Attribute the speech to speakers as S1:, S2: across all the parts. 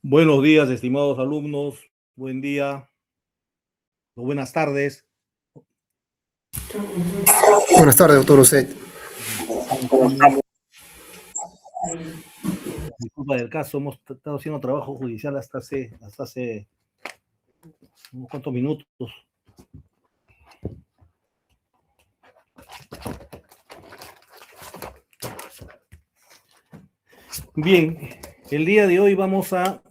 S1: Buenos días, estimados alumnos. Buen día o buenas tardes.
S2: Buenas tardes, doctor Ucet.
S1: Disculpa del caso, hemos estado haciendo trabajo judicial hasta hace unos cuantos minutos. Bien, el día de hoy vamos a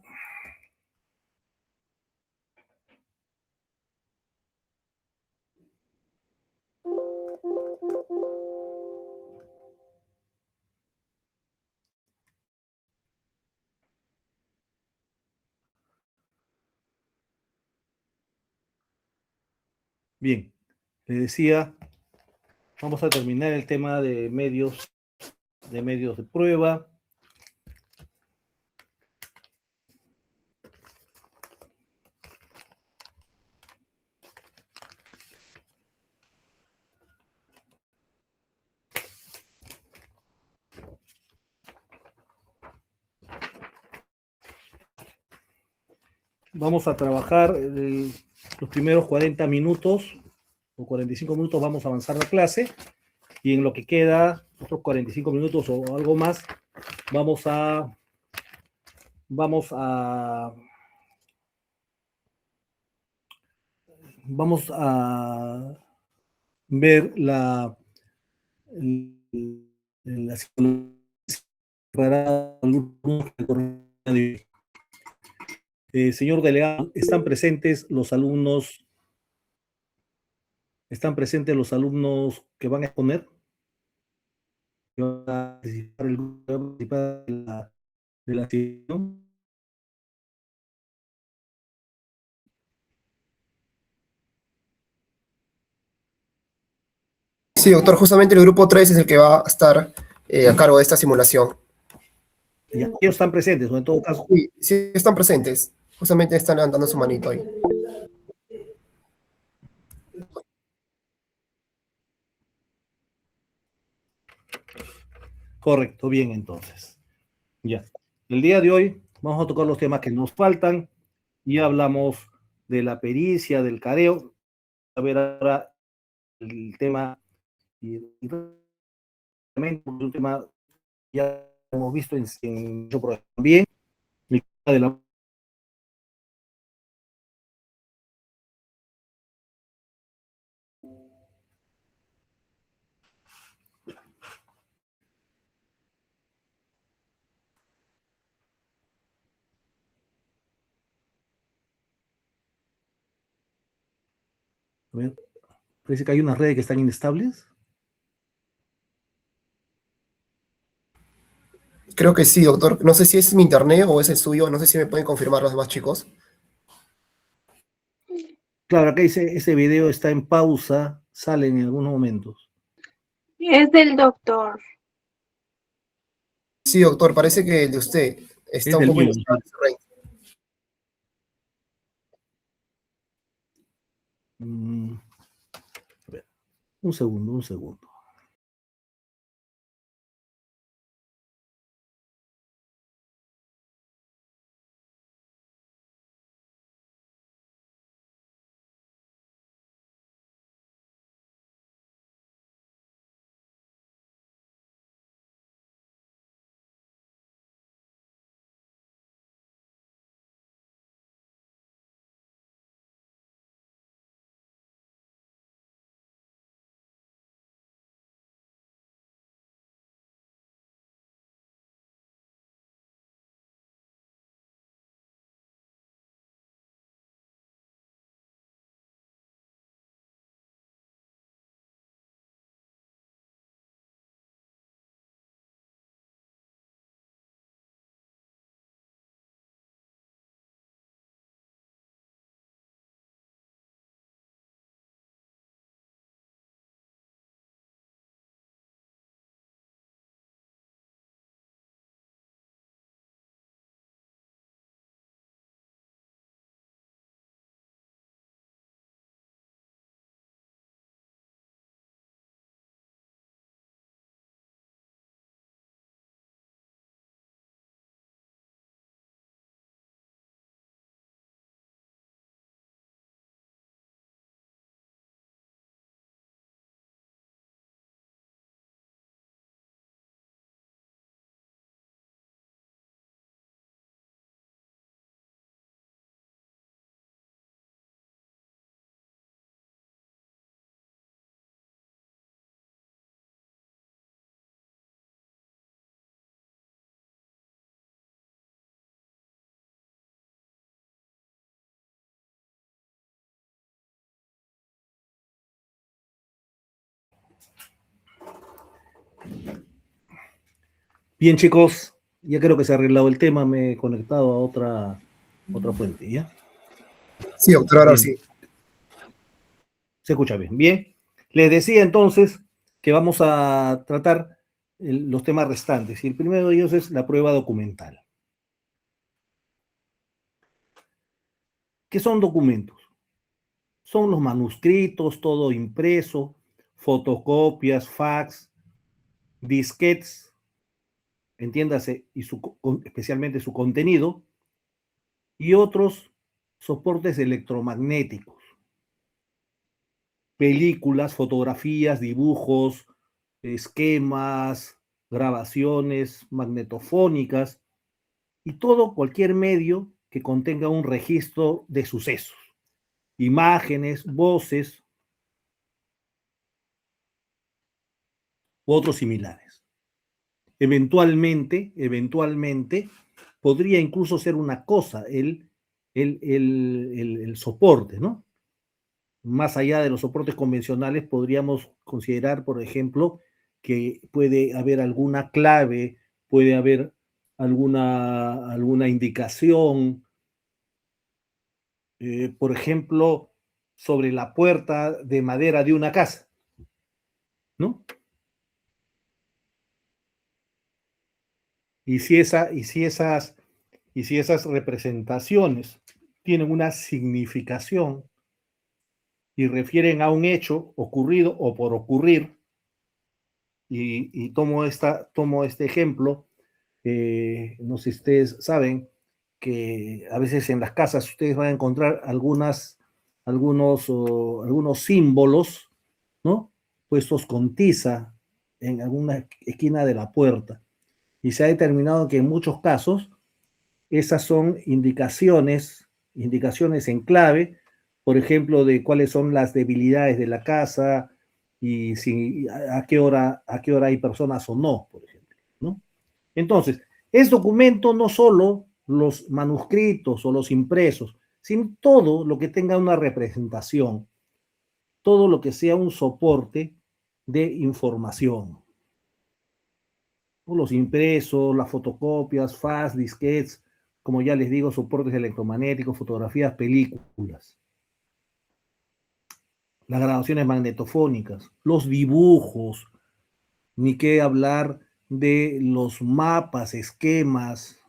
S1: bien, le decía, vamos a terminar el tema de medios de prueba. Vamos a trabajar los primeros 40 minutos o 45 minutos, vamos a avanzar la clase y en lo que queda, otros 45 minutos o algo más, vamos a vamos a vamos a ver la señor delegado, están presentes los alumnos que van a exponer, que van a participar, de la sesión.
S2: Sí, doctor, justamente el grupo 3 es el que va a estar a cargo de esta simulación.
S1: Ya, ellos están presentes, o en todo caso.
S2: Sí, sí están presentes. Justamente están levantando su manito ahí.
S1: Correcto, bien, entonces. Ya. El día de hoy vamos a tocar los temas que nos faltan. Ya hablamos de la pericia, del careo. A ver ahora el tema, y un tema ya hemos visto en también, de la. A ver, parece que hay unas redes que están inestables.
S2: Creo que sí, doctor. No sé si es mi internet o es el suyo. No sé si me pueden confirmar los demás chicos.
S1: Claro, acá dice, ese video está en pausa, sale en algunos momentos.
S3: Es del doctor.
S2: Sí, doctor, parece que el de usted está
S1: Es
S2: un
S1: del
S2: poco
S1: mío.
S2: inestable.
S1: A ver, un segundo, un segundo. Bien, chicos, ya creo que se ha arreglado el tema. Me he conectado a otra fuente, ¿ya?
S2: Sí, doctor, ahora
S1: Bien,
S2: sí.
S1: se escucha bien. Bien, les decía entonces que vamos a tratar los temas restantes. Y el primero de ellos es la prueba documental. ¿Qué son documentos? Son los manuscritos, todo impreso, fotocopias, fax, disquetes, entiéndase, y especialmente su contenido, y otros soportes electromagnéticos, películas, fotografías, dibujos, esquemas, grabaciones magnetofónicas y todo cualquier medio que contenga un registro de sucesos, imágenes, voces u otros similares. Eventualmente, podría incluso ser una cosa el soporte, ¿no? Más allá de los soportes convencionales, podríamos considerar, por ejemplo, que puede haber alguna clave, puede haber alguna indicación, por ejemplo, sobre la puerta de madera de una casa, ¿no? Y si esas representaciones tienen una significación y refieren a un hecho ocurrido o por ocurrir, y tomo este ejemplo, no sé si ustedes saben que a veces en las casas ustedes van a encontrar algunos símbolos, ¿no? Puestos con tiza en alguna esquina de la puerta. Y se ha determinado que en muchos casos esas son indicaciones en clave, por ejemplo, de cuáles son las debilidades de la casa y si a qué hora hay personas o no, por ejemplo, ¿no? Entonces, es documento no solo los manuscritos o los impresos, sino todo lo que tenga una representación, todo lo que sea un soporte de información. Los impresos, las fotocopias, fax, disquetes, como ya les digo, soportes electromagnéticos, fotografías, películas, las grabaciones magnetofónicas, los dibujos, ni qué hablar de los mapas, esquemas,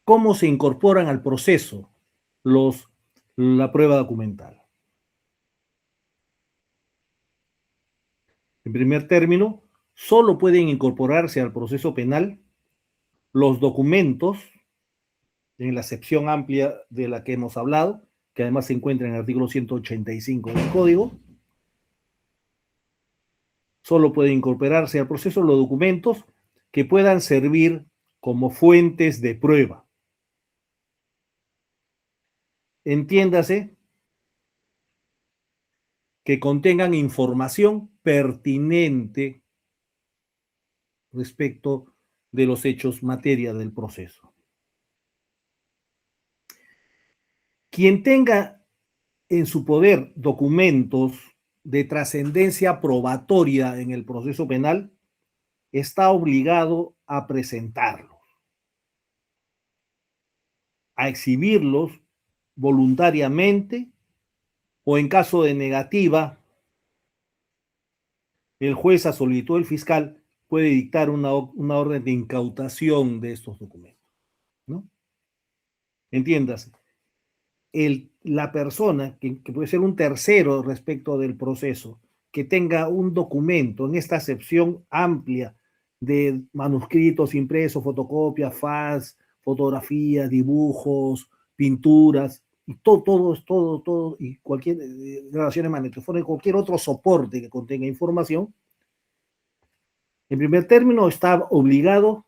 S1: cómo se incorporan al proceso los, la prueba documental. En primer término, solo pueden incorporarse al proceso penal los documentos en la sección amplia de la que hemos hablado, que además se encuentra en el artículo 185 del Código. Solo pueden incorporarse al proceso los documentos que puedan servir como fuentes de prueba. Entiéndase que contengan información pertinente respecto de los hechos materia del proceso. Quien tenga en su poder documentos de trascendencia probatoria en el proceso penal está obligado a presentarlos, a exhibirlos voluntariamente o en caso de negativa, el juez a solicitud del fiscal puede dictar una orden de incautación de estos documentos, ¿no? Entiéndase, la persona, que puede ser un tercero respecto del proceso, que tenga un documento en esta acepción amplia de manuscritos impresos, fotocopias, fax, fotografías, dibujos, pinturas, y todo, y cualquier grabaciones magnetofónicas, cualquier otro soporte que contenga información, en primer término está obligado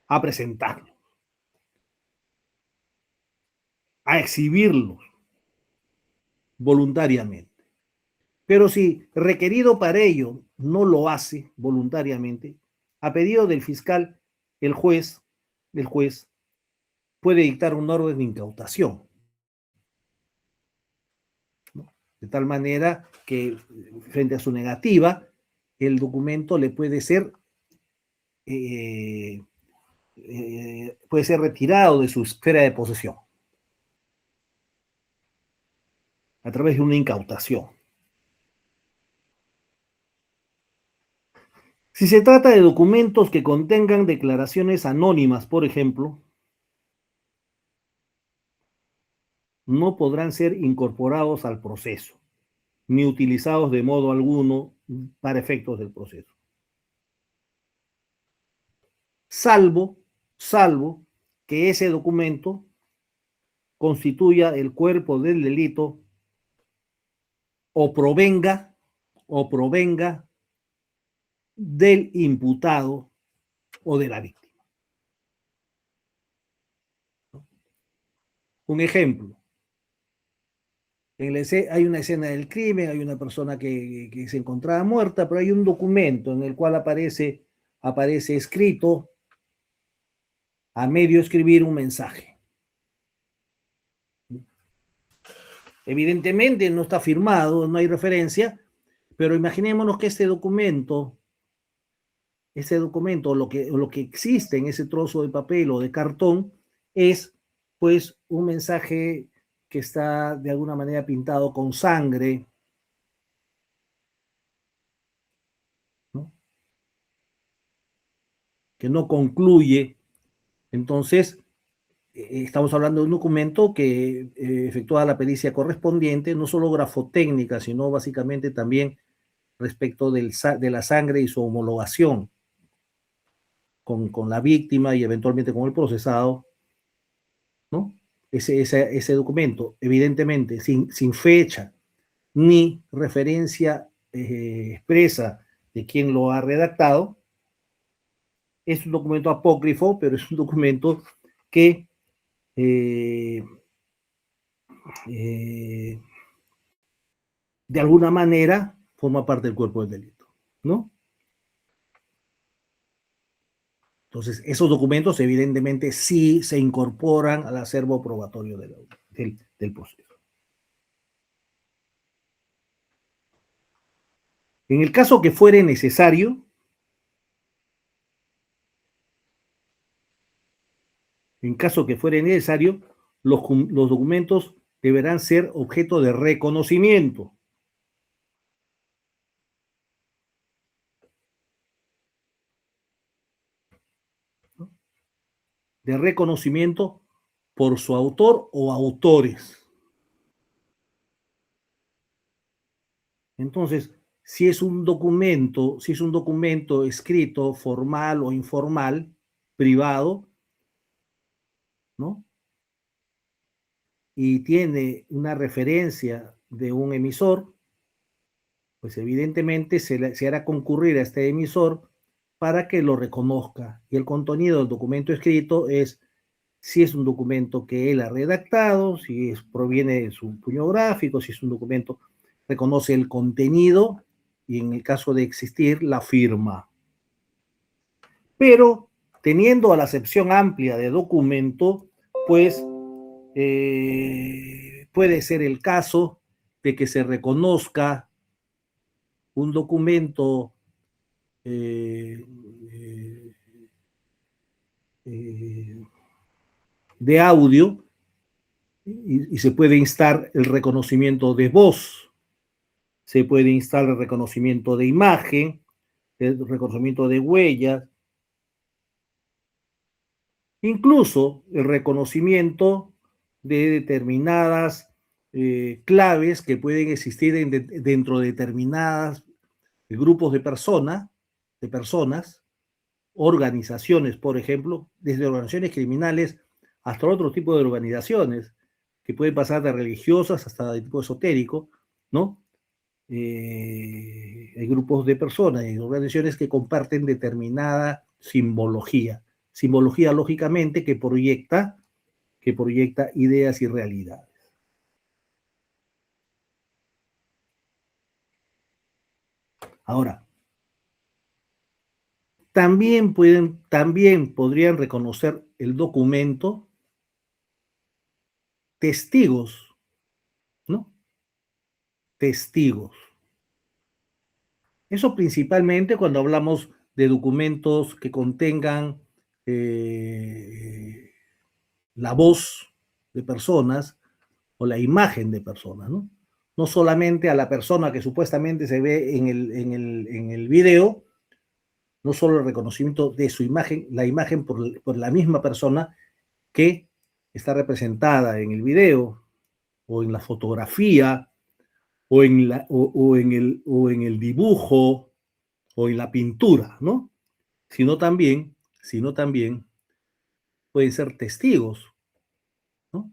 S1: a presentarlo, a exhibirlos voluntariamente. Pero si requerido para ello no lo hace voluntariamente, a pedido del fiscal, el juez, el juez puede dictar una orden de incautación. de tal manera que frente a su negativa, el documento le puede ser retirado de su esfera de posesión a través de una incautación. Si se trata de documentos que contengan declaraciones anónimas, por ejemplo, no podrán ser incorporados al proceso, ni utilizados de modo alguno para efectos del proceso. Salvo que ese documento constituya el cuerpo del delito o provenga del imputado o de la víctima. Un ejemplo. Hay una escena del crimen, hay una persona que se encontraba muerta, pero hay un documento en el cual aparece escrito, a medio escribir, un mensaje. Evidentemente no está firmado, no hay referencia, pero imaginémonos que este documento, lo que existe en ese trozo de papel o de cartón, es pues un mensaje que está de alguna manera pintado con sangre, ¿no? Que no concluye. Entonces, estamos hablando de un documento que efectúa la pericia correspondiente, no solo grafotécnica, sino básicamente también respecto de la sangre y su homologación con la víctima y eventualmente con el procesado, ¿no? Ese documento, evidentemente, sin fecha ni referencia expresa de quién lo ha redactado, es un documento apócrifo, pero es un documento que de alguna manera forma parte del cuerpo del delito, ¿no? Entonces, esos documentos evidentemente sí se incorporan al acervo probatorio del proceso. En el caso que fuere necesario, los documentos deberán ser objeto de reconocimiento. De reconocimiento por su autor o autores. Entonces, si es un documento escrito, formal o informal, privado, ¿no? Y tiene una referencia de un emisor, pues evidentemente se hará concurrir a este emisor para que lo reconozca. Y el contenido del documento escrito es si es un documento que él ha redactado, si proviene de su puño gráfico, si es un documento, reconoce el contenido y en el caso de existir, la firma. Pero teniendo a la acepción amplia de documento, pues puede ser el caso de que se reconozca un documento de audio y se puede instar el reconocimiento de voz, se puede instar el reconocimiento de imagen, el reconocimiento de huellas, incluso el reconocimiento de determinadas claves que pueden existir dentro de determinados grupos de personas, organizaciones, por ejemplo, desde organizaciones criminales hasta otro tipo de organizaciones, que pueden pasar de religiosas hasta de tipo esotérico, ¿no? Hay grupos de personas y organizaciones que comparten determinada simbología, lógicamente que proyecta ideas y realidades. Ahora, también podrían reconocer el documento testigos, ¿no? testigos. Eso principalmente cuando hablamos de documentos que contengan la voz de personas o la imagen de personas, ¿no? No solamente a la persona que supuestamente se ve en el video, no solo el reconocimiento de su imagen, la imagen por la misma persona que está representada en el video o en la fotografía o en el dibujo o en la pintura, ¿no? Sino también pueden ser testigos, ¿no?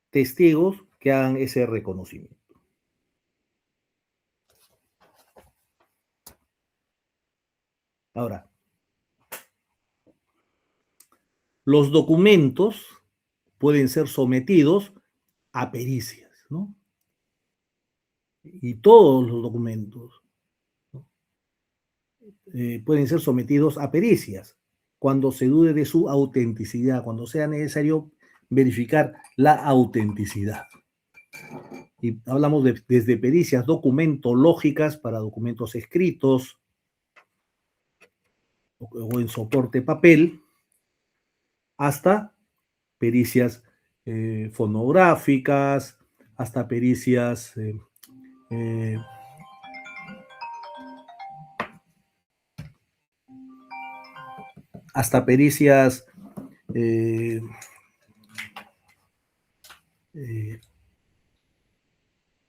S1: Testigos que hagan ese reconocimiento. Ahora, los documentos pueden ser sometidos a pericias, ¿no? Y todos los documentos, ¿no? Pueden ser sometidos a pericias cuando se dude de su autenticidad, cuando sea necesario verificar la autenticidad. Y hablamos desde pericias documentológicas para documentos escritos o en soporte papel, hasta pericias fonográficas, hasta pericias hasta pericias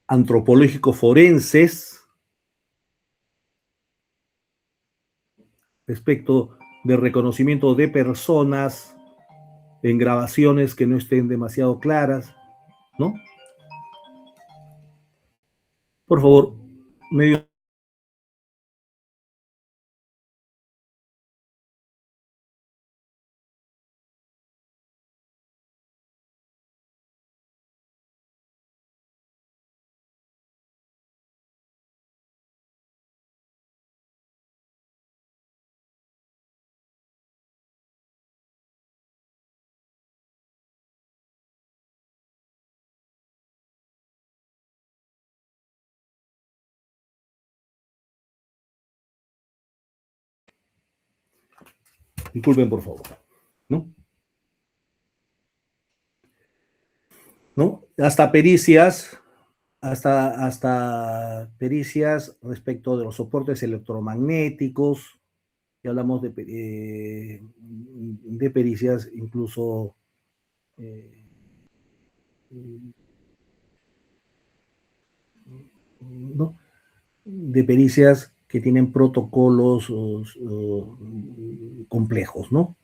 S1: antropológico-forenses respecto de reconocimiento de personas en grabaciones que no estén demasiado claras, ¿no? Por favor, medio. Disculpen, por favor, ¿no? ¿No? Hasta pericias respecto de los soportes electromagnéticos, y hablamos de pericias incluso ¿no? De pericias que tienen protocolos complejos, ¿no?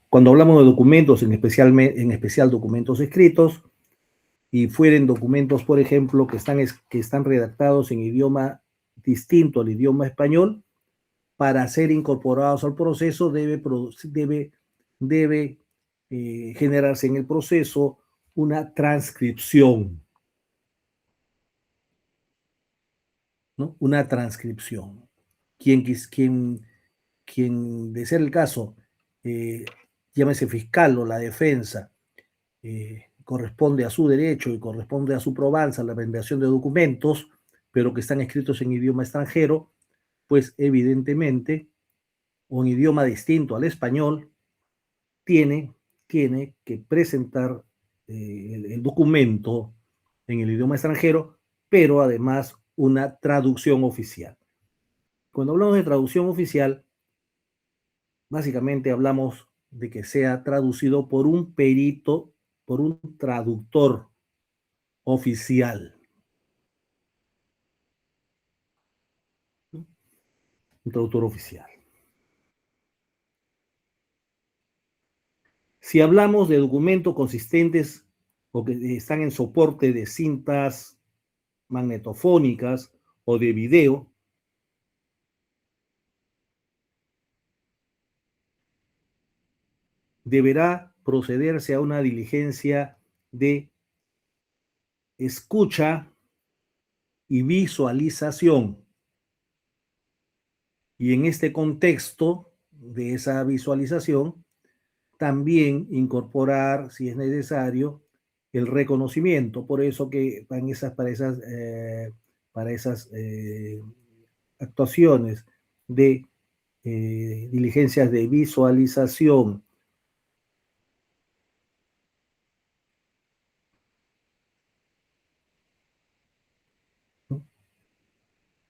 S1: Cuando hablamos de documentos, en especial documentos escritos, y fueren documentos, por ejemplo, que están redactados en idioma distinto al idioma español, para ser incorporados al proceso debe generarse en el proceso una transcripción, ¿no? Una transcripción. Quien de ser el caso, llámese fiscal o la defensa, corresponde a su derecho y corresponde a su probanza la rendición de documentos, pero que están escritos en idioma extranjero, pues evidentemente, o en idioma distinto al español, tiene que presentar el documento en el idioma extranjero, pero además una traducción oficial. Cuando hablamos de traducción oficial, básicamente hablamos de que sea traducido por un perito, por un traductor oficial. Un traductor oficial. Si hablamos de documentos consistentes o que están en soporte de cintas magnetofónicas o de video, deberá procederse a una diligencia de escucha y visualización. Y en este contexto de esa visualización, también incorporar, si es necesario, el reconocimiento. Por eso que para esas actuaciones de diligencias de visualización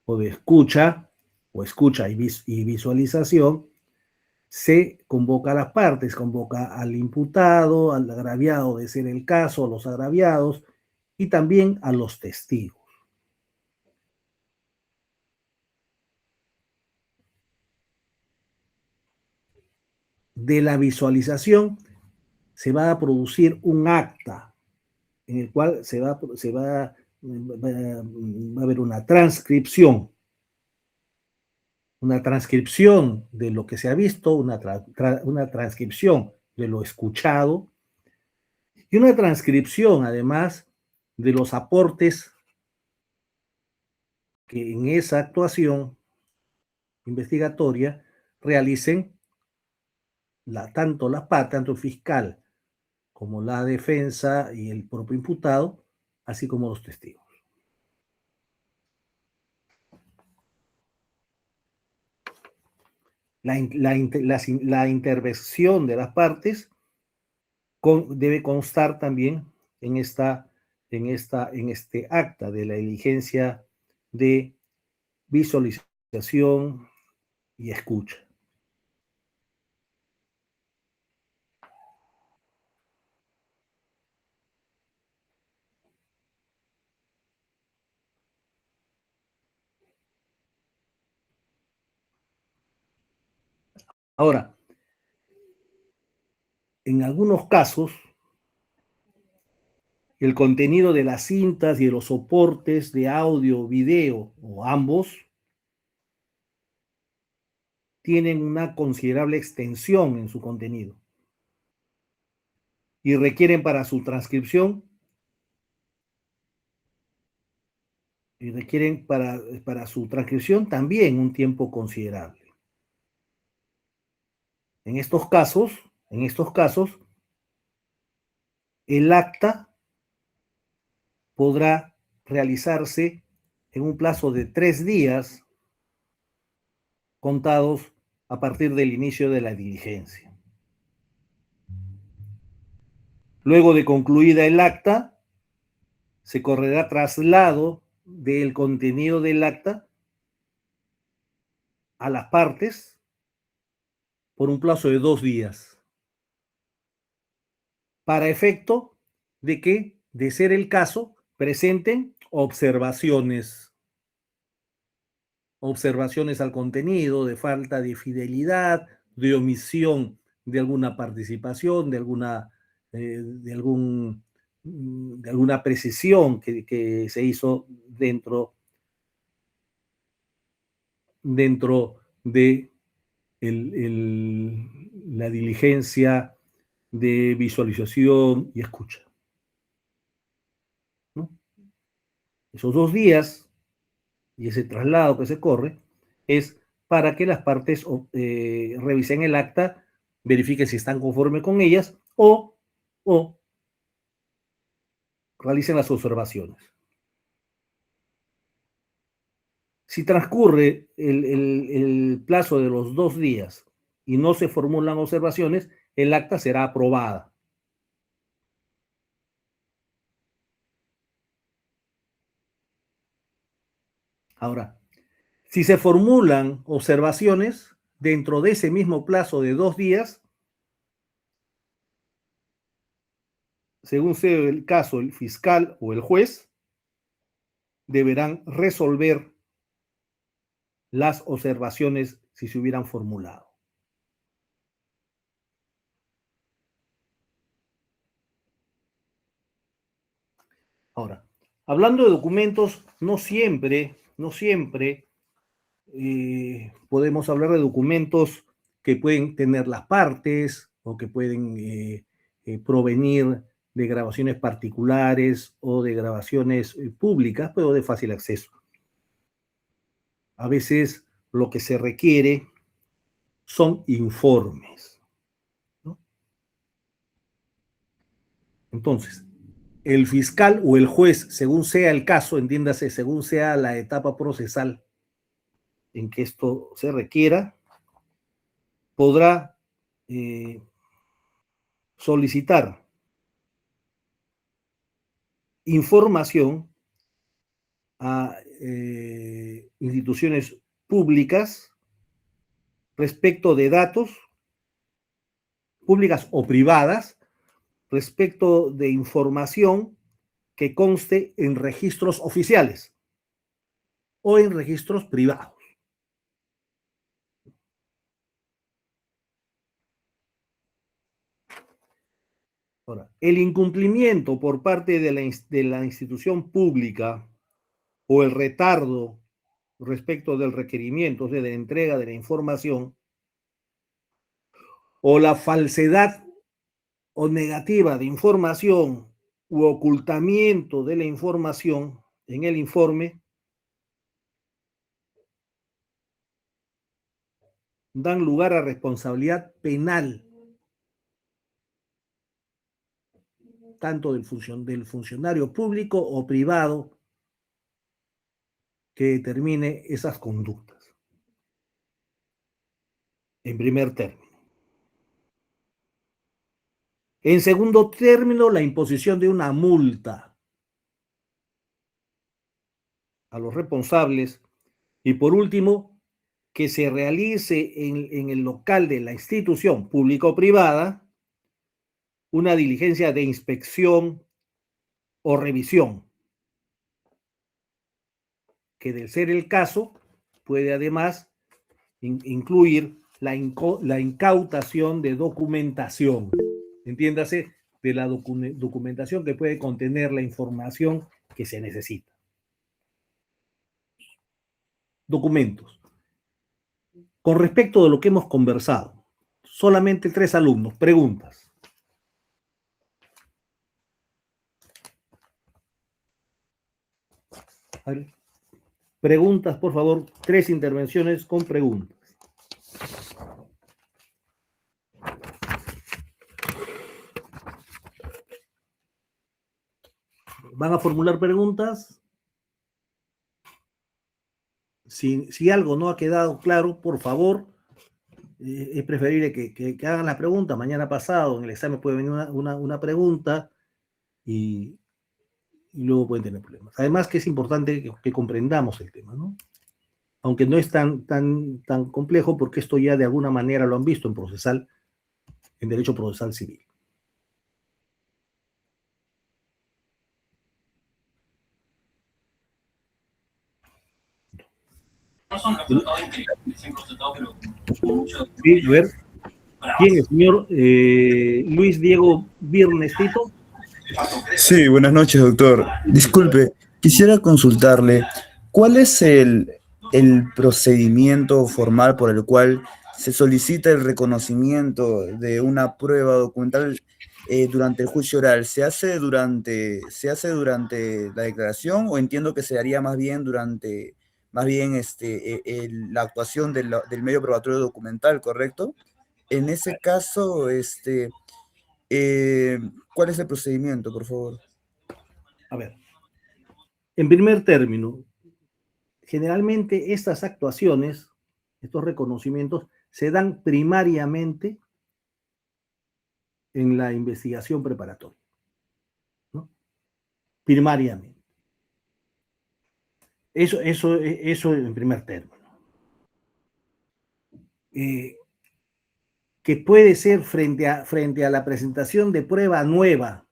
S1: o de escucha, o escucha y visualización, se convoca a las partes, convoca al imputado, al agraviado de ser el caso, a los agraviados y también a los testigos. De la visualización se va a producir un acta en el cual va a haber una transcripción de lo que se ha visto, una transcripción de lo escuchado y una transcripción además de los aportes que en esa actuación investigatoria realicen tanto la parte, tanto el fiscal como la defensa y el propio imputado, así como los testigos. La intervención de las partes debe constar también en este acta de la diligencia de visualización y escucha. Ahora, en algunos casos, el contenido de las cintas y de los soportes de audio, video o ambos tienen una considerable extensión en su contenido y requieren para su transcripción también un tiempo considerable. En estos casos, el acta podrá realizarse en un plazo de 3 días contados a partir del inicio de la diligencia. Luego de concluida el acta, se correrá traslado del contenido del acta a las partes por un plazo de 2 días, para efecto de que, de ser el caso, presenten observaciones al contenido, de falta de fidelidad, de omisión de alguna participación, de alguna precisión que se hizo dentro de la diligencia de visualización y escucha, ¿no? Esos 2 días y ese traslado que se corre es para que las partes revisen el acta, verifiquen si están conformes con ellas o realicen las observaciones. Si transcurre el plazo de los 2 días y no se formulan observaciones, el acta será aprobada. Ahora, si se formulan observaciones dentro de ese mismo plazo de 2 días, según sea el caso, el fiscal o el juez deberán resolver las observaciones si se hubieran formulado. Ahora, hablando de documentos, no siempre podemos hablar de documentos que pueden tener las partes o que pueden provenir de grabaciones particulares o de grabaciones públicas, pero de fácil acceso. A veces lo que se requiere son informes, ¿no? Entonces, el fiscal o el juez, según sea el caso, entiéndase, según sea la etapa procesal en que esto se requiera, podrá solicitar información a instituciones públicas respecto de datos públicas o privadas, respecto de información que conste en registros oficiales o en registros privados. Ahora, el incumplimiento por parte de la institución pública o el retardo respecto del requerimiento, o sea, de la entrega de la información, o la falsedad o negativa de información u ocultamiento de la información en el informe, dan lugar a responsabilidad penal, tanto del funcionario público o privado que determine esas conductas, en primer término. En segundo término, la imposición de una multa a los responsables. Y por último, que se realice en el local de la institución pública o privada una diligencia de inspección o revisión, que de ser el caso puede además incluir la incautación de documentación, entiéndase, de la documentación que puede contener la información que se necesita. Documentos. Con respecto de lo que hemos conversado, solamente 3 alumnos. Preguntas. A ver. Preguntas, por favor. 3 intervenciones con preguntas. ¿Van a formular preguntas? Si algo no ha quedado claro, por favor, es preferible que hagan la pregunta. Mañana pasado en el examen puede venir una pregunta y luego pueden tener problemas. Además que es importante que comprendamos el tema, ¿no? Aunque no es tan complejo, porque esto ya de alguna manera lo han visto en procesal, en derecho procesal civil. Sí, a ver. ¿Quién? ¿El señor Luis Diego Birnestito?
S4: Sí, buenas noches, doctor. Disculpe, quisiera consultarle, ¿cuál es el procedimiento formal por el cual se solicita el reconocimiento de una prueba documental durante el juicio oral? ¿Se hace durante la declaración o entiendo que se haría más bien durante la actuación del medio probatorio documental, correcto? En ese caso, ¿cuál es el procedimiento, por favor?
S1: A ver, en primer término, generalmente estas actuaciones, estos reconocimientos, se dan primariamente en la investigación preparatoria, ¿no? Primariamente. Eso en primer término. Que puede ser frente a la presentación de prueba nueva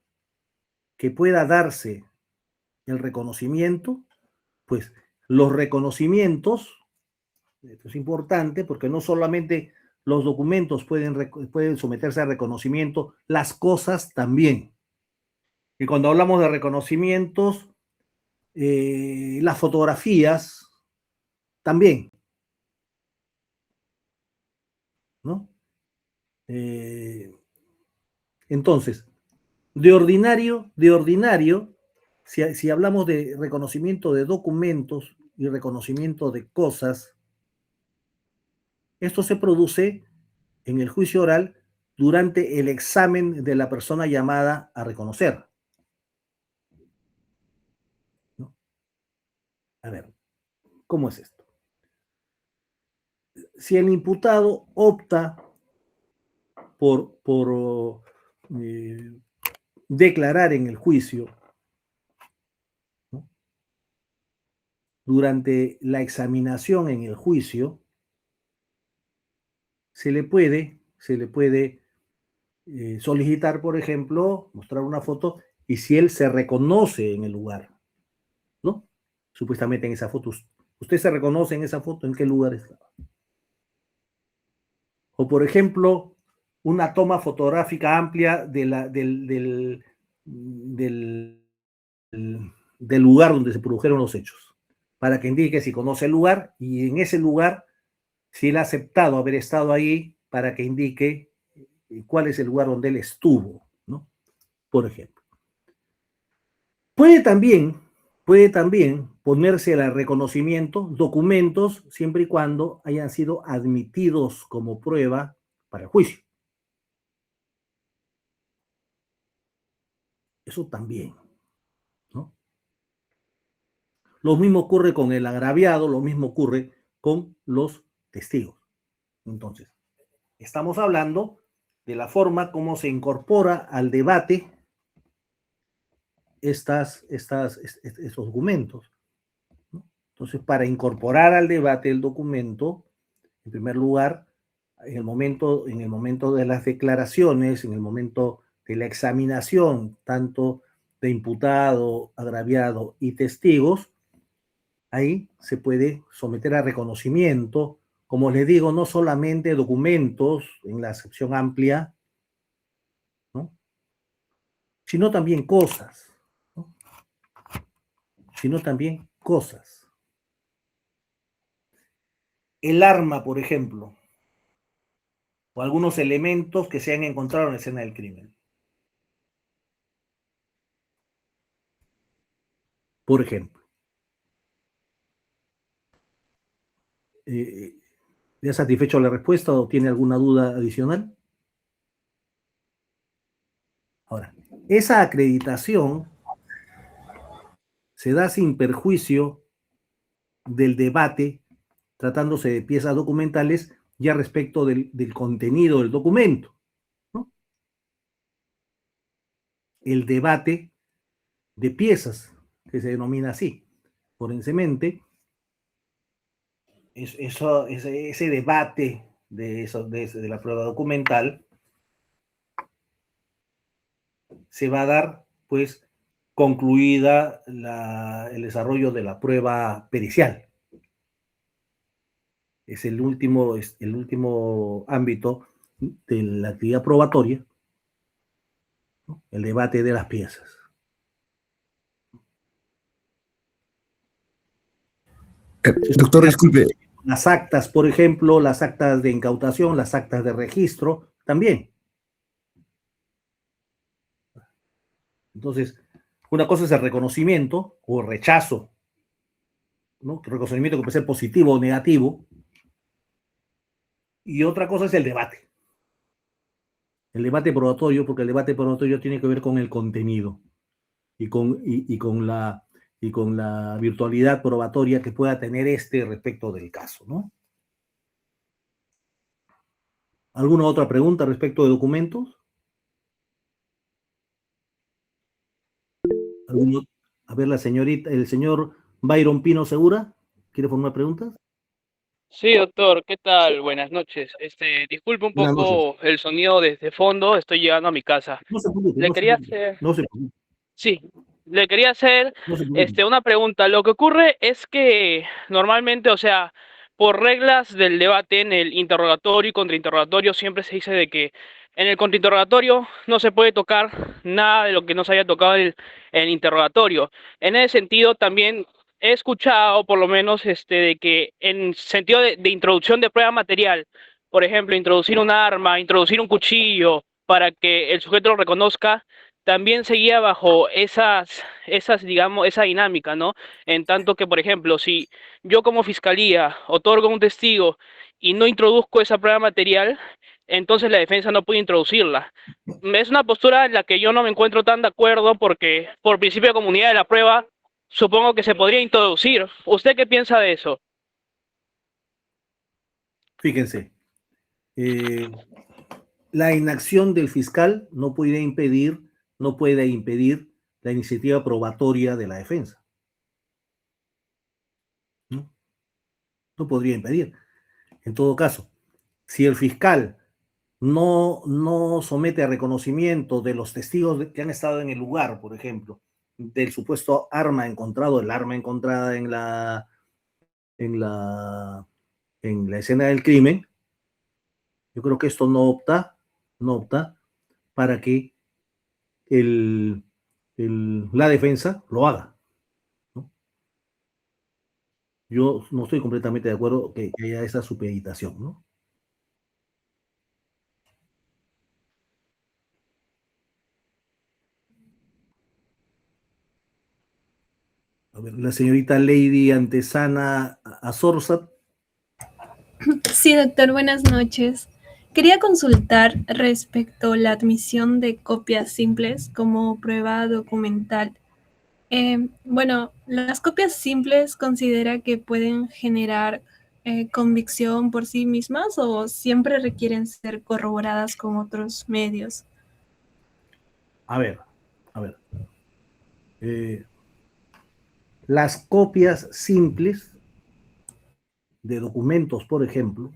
S1: que pueda darse el reconocimiento, pues los reconocimientos, esto es importante porque no solamente los documentos pueden someterse a reconocimiento, las cosas también. Y cuando hablamos de reconocimientos, las fotografías también, ¿no? Entonces, de ordinario, si hablamos de reconocimiento de documentos y reconocimiento de cosas, esto se produce en el juicio oral durante el examen de la persona llamada a reconocer. ¿No? A ver, ¿cómo es esto? Si el imputado opta por declarar en el juicio, ¿no?, durante la examinación en el juicio, se le puede solicitar, por ejemplo, mostrar una foto y si él se reconoce en el lugar, ¿no? Supuestamente en esa foto. ¿Usted se reconoce en esa foto? ¿En qué lugar estaba? O, por ejemplo, una toma fotográfica amplia del lugar donde se produjeron los hechos, para que indique si conoce el lugar y en ese lugar, si él ha aceptado haber estado ahí, para que indique cuál es el lugar donde él estuvo, ¿no? Por ejemplo. Puede también ponerse al reconocimiento documentos siempre y cuando hayan sido admitidos como prueba para el juicio. Eso también, ¿no? Lo mismo ocurre con el agraviado, lo mismo ocurre con los testigos. Entonces, estamos hablando de la forma como se incorpora al debate esos documentos, ¿no? Entonces, para incorporar al debate el documento, en primer lugar, en el momento de las declaraciones, en el momento de la examinación, tanto de imputado, agraviado y testigos, ahí se puede someter a reconocimiento, como les digo, no solamente documentos en la acepción amplia, ¿no?, sino también cosas, ¿no? Sino también cosas. El arma, por ejemplo, o algunos elementos que se han encontrado en la escena del crimen. Por ejemplo, ¿le ha satisfecho la respuesta o tiene alguna duda adicional? Ahora, esa acreditación se da sin perjuicio del debate, tratándose de piezas documentales, ya respecto del contenido del documento, ¿no? El debate de piezas, que se denomina así, forensemente, ese debate de la prueba documental se va a dar, pues, concluida el desarrollo de la prueba pericial. Es el último ámbito de la actividad probatoria, ¿no?, el debate de las piezas.
S2: Doctor, disculpe.
S1: Las actas, por ejemplo, las actas de incautación, las actas de registro, también. Entonces, una cosa es el reconocimiento o rechazo, ¿no? El reconocimiento que puede ser positivo o negativo. Y otra cosa es el debate. El debate probatorio, porque el debate probatorio tiene que ver con el contenido y con la virtualidad probatoria que pueda tener respecto del caso, ¿no? ¿Alguna otra pregunta respecto de documentos? A ver, el señor Byron Pino Segura, ¿quiere formular preguntas?
S5: Sí, doctor, ¿qué tal? Buenas noches. Disculpe un
S1: Buenas noches.
S5: poco el sonido desde fondo, estoy llegando a mi casa.
S1: No se preocupe,
S5: Le quería hacer, sí, le quería hacer
S1: no se preocupe.
S5: una pregunta. Lo que ocurre es que normalmente, o sea, por reglas del debate en el interrogatorio y contrainterrogatorio, siempre se dice de que en el contrainterrogatorio no se puede tocar nada de lo que no se haya tocado en el interrogatorio. En ese sentido, también he escuchado, por lo menos, de que en sentido de introducción de prueba material, por ejemplo, introducir un arma, introducir un cuchillo para que el sujeto lo reconozca, también seguía bajo digamos, esa dinámica, ¿no? En tanto que, por ejemplo, si yo como fiscalía otorgo un testigo y no introduzco esa prueba material, entonces la defensa no puede introducirla. Es una postura en la que yo no me encuentro tan de acuerdo porque por principio de comunidad de la prueba supongo que se podría introducir. ¿Usted qué piensa de eso?
S1: Fíjense, la inacción del fiscal no puede impedir la iniciativa probatoria de la defensa. ¿No? No podría impedir. En todo caso, si el fiscal no somete a reconocimiento de los testigos que han estado en el lugar, por ejemplo, del supuesto arma encontrado, el arma encontrada en la escena del crimen, yo creo que esto no opta para que la defensa lo haga, ¿no? Yo no estoy completamente de acuerdo que haya esa supeditación, ¿no? A ver, la señorita Lady Antesana Azorza.
S6: Sí, doctor, buenas noches. Quería consultar respecto a la admisión de copias simples como prueba documental. Bueno, las copias simples considera que pueden generar convicción por sí mismas o siempre requieren ser corroboradas con otros medios.
S1: A ver. Las copias simples de documentos, por ejemplo,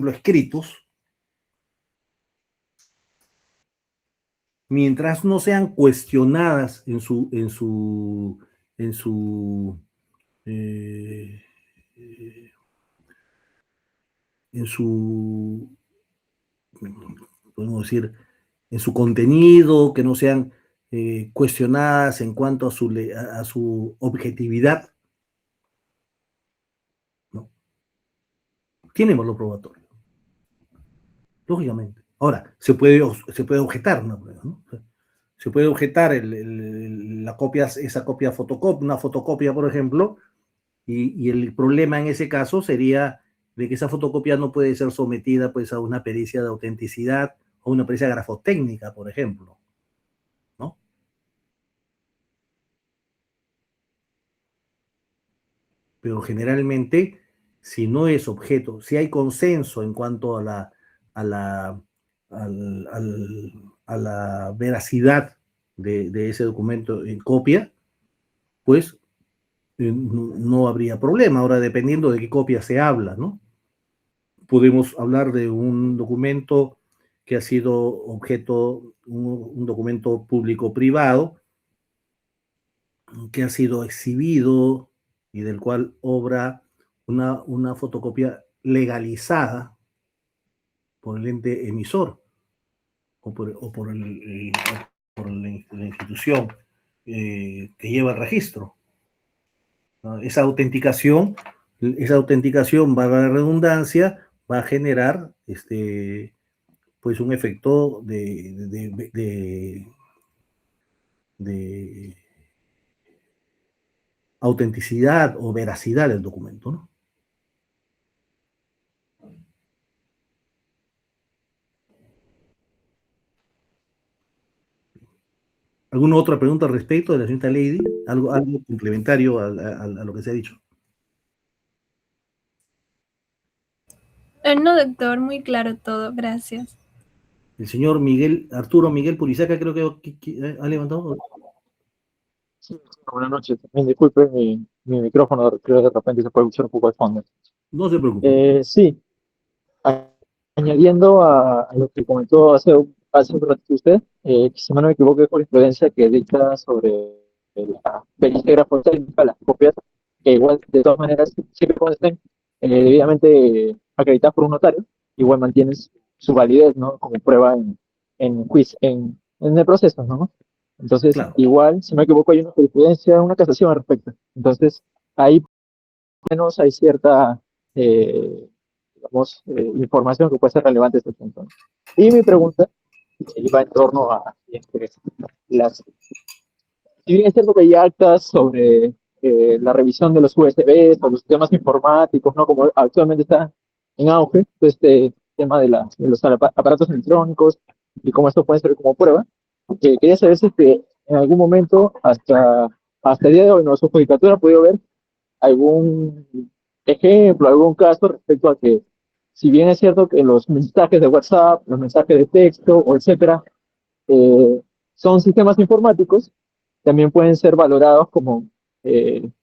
S1: escritos, mientras no sean cuestionadas en su podemos decir, en su contenido, que no sean cuestionadas en cuanto a su objetividad, ¿no? Tiene valor probatorio, lógicamente. Ahora, se puede objetar una prueba, ¿no? Se puede objetar esa copia fotocopia, una fotocopia, por ejemplo, y el problema en ese caso sería de que esa fotocopia no puede ser sometida pues a una pericia de autenticidad o una pericia grafotécnica, por ejemplo, ¿no? Pero generalmente, si no es objeto, si hay consenso en cuanto a la veracidad de ese documento en copia, pues no habría problema. Ahora, dependiendo de qué copia se habla, ¿no? Podemos hablar de un documento que ha sido objeto, un documento público-privado, que ha sido exhibido y del cual obra una fotocopia legalizada por el ente emisor o por la institución que lleva el registro. Esa autenticación, valga la redundancia, va a generar pues un efecto de autenticidad o veracidad del documento, ¿no? ¿Alguna otra pregunta al respecto de la señorita Lady? ¿Algo complementario a lo que se ha dicho?
S6: No, doctor, muy claro todo, gracias.
S1: El señor Arturo Miguel Purizaca creo que ha levantado.
S7: Sí, buenas noches. Disculpe mi micrófono, creo que de repente se puede escuchar un poco de fondo.
S1: No se preocupe.
S7: Sí, añadiendo a lo que comentó hace un ratito usted, si no me equivoco, es jurisprudencia que dicta sobre la pericia grafotécnica, las copias, que igual, de todas maneras, siempre cuando estén debidamente acreditadas por un notario, igual mantienes su validez, ¿no? Como prueba en juicio, en el proceso, ¿no? Entonces,
S1: Claro.
S7: igual, si no me equivoco, hay una jurisprudencia, una casación al respecto. Entonces, ahí menos hay cierta digamos, información que puede ser relevante a este punto, ¿no? Y mi pregunta iba en torno a las... Si bien es cierto que hay actas sobre la revisión de los USBs o los sistemas informáticos, ¿no? Como actualmente está en auge, pues, tema de los aparatos electrónicos y cómo esto puede ser como prueba. Quería saber si es que en algún momento, hasta el día de hoy, ¿no? Su judicatura ha podido ver algún ejemplo, algún caso respecto a que, si bien es cierto que los mensajes de WhatsApp, los mensajes de texto, o etcétera, son sistemas informáticos, también pueden ser valorados como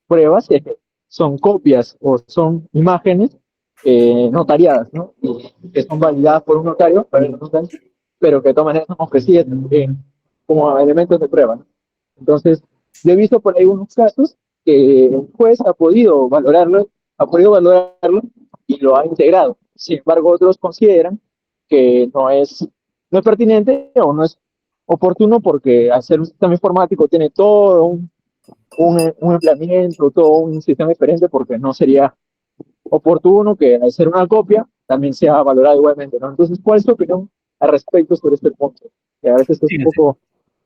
S7: pruebas, si es que son copias o son imágenes notariadas, ¿no? Y que son validadas por un notario, pero que de todas maneras son ofrecidas como elementos de prueba, ¿no? Entonces, yo he visto por ahí unos casos que el juez ha podido valorarlo y lo ha integrado. Sin embargo, otros consideran que no es pertinente o no es oportuno porque al ser un sistema informático tiene todo un empleamiento, todo un sistema diferente, porque no sería oportuno que al ser una copia también sea valorada igualmente, ¿no? Entonces, ¿cuál es tu opinión al respecto sobre este punto? Que a veces es un
S1: Fíjense,
S7: poco